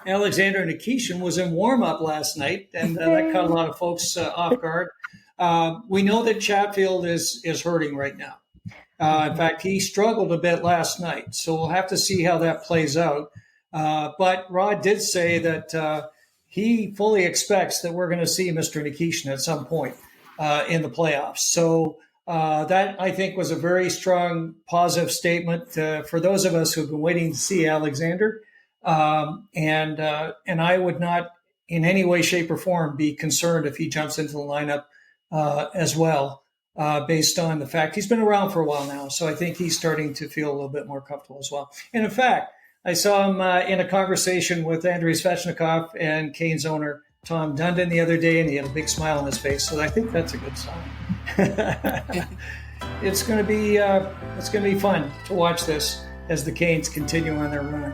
Alexander Nikishin was in warm-up last night, and that caught a lot of folks off guard. We know that Chatfield is hurting right now. In fact, he struggled a bit last night, so we'll have to see how that plays out. But Rod did say that he fully expects that we're going to see Mr. Nikishin at some point in the playoffs. So that, I think, was a very strong positive statement for those of us who've been waiting to see Alexander. And I would not in any way, shape, or form be concerned if he jumps into the lineup as well, based on the fact he's been around for a while now. So I think he's starting to feel a little bit more comfortable as well. And in fact, I saw him in a conversation with Andrei Svechnikov and Canes owner Tom Dundon the other day, and he had a big smile on his face. So I think that's a good sign. It's going to be fun to watch this as the Canes continue on their run.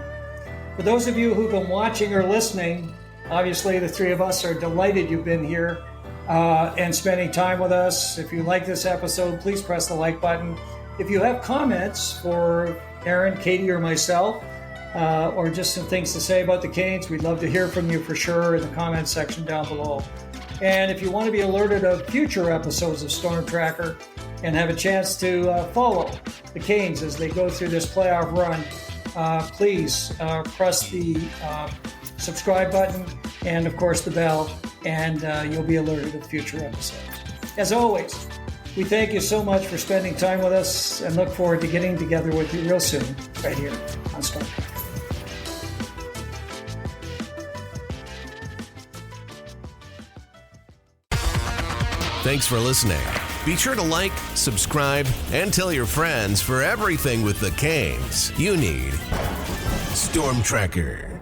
For those of you who've been watching or listening, obviously the three of us are delighted you've been here and spending time with us. If you like this episode, please press the like button. If you have comments for Aaron, Katie, or myself, or just some things to say about the Canes, we'd love to hear from you for sure in the comments section down below. And if you want to be alerted of future episodes of Storm Tracker and have a chance to follow the Canes as they go through this playoff run, please press the subscribe button and, of course, the bell, and you'll be alerted of future episodes. As always, we thank you so much for spending time with us and look forward to getting together with you real soon right here on Storm Tracker. Thanks for listening. Be sure to like, subscribe, and tell your friends for everything with the Canes you need. Storm Tracker.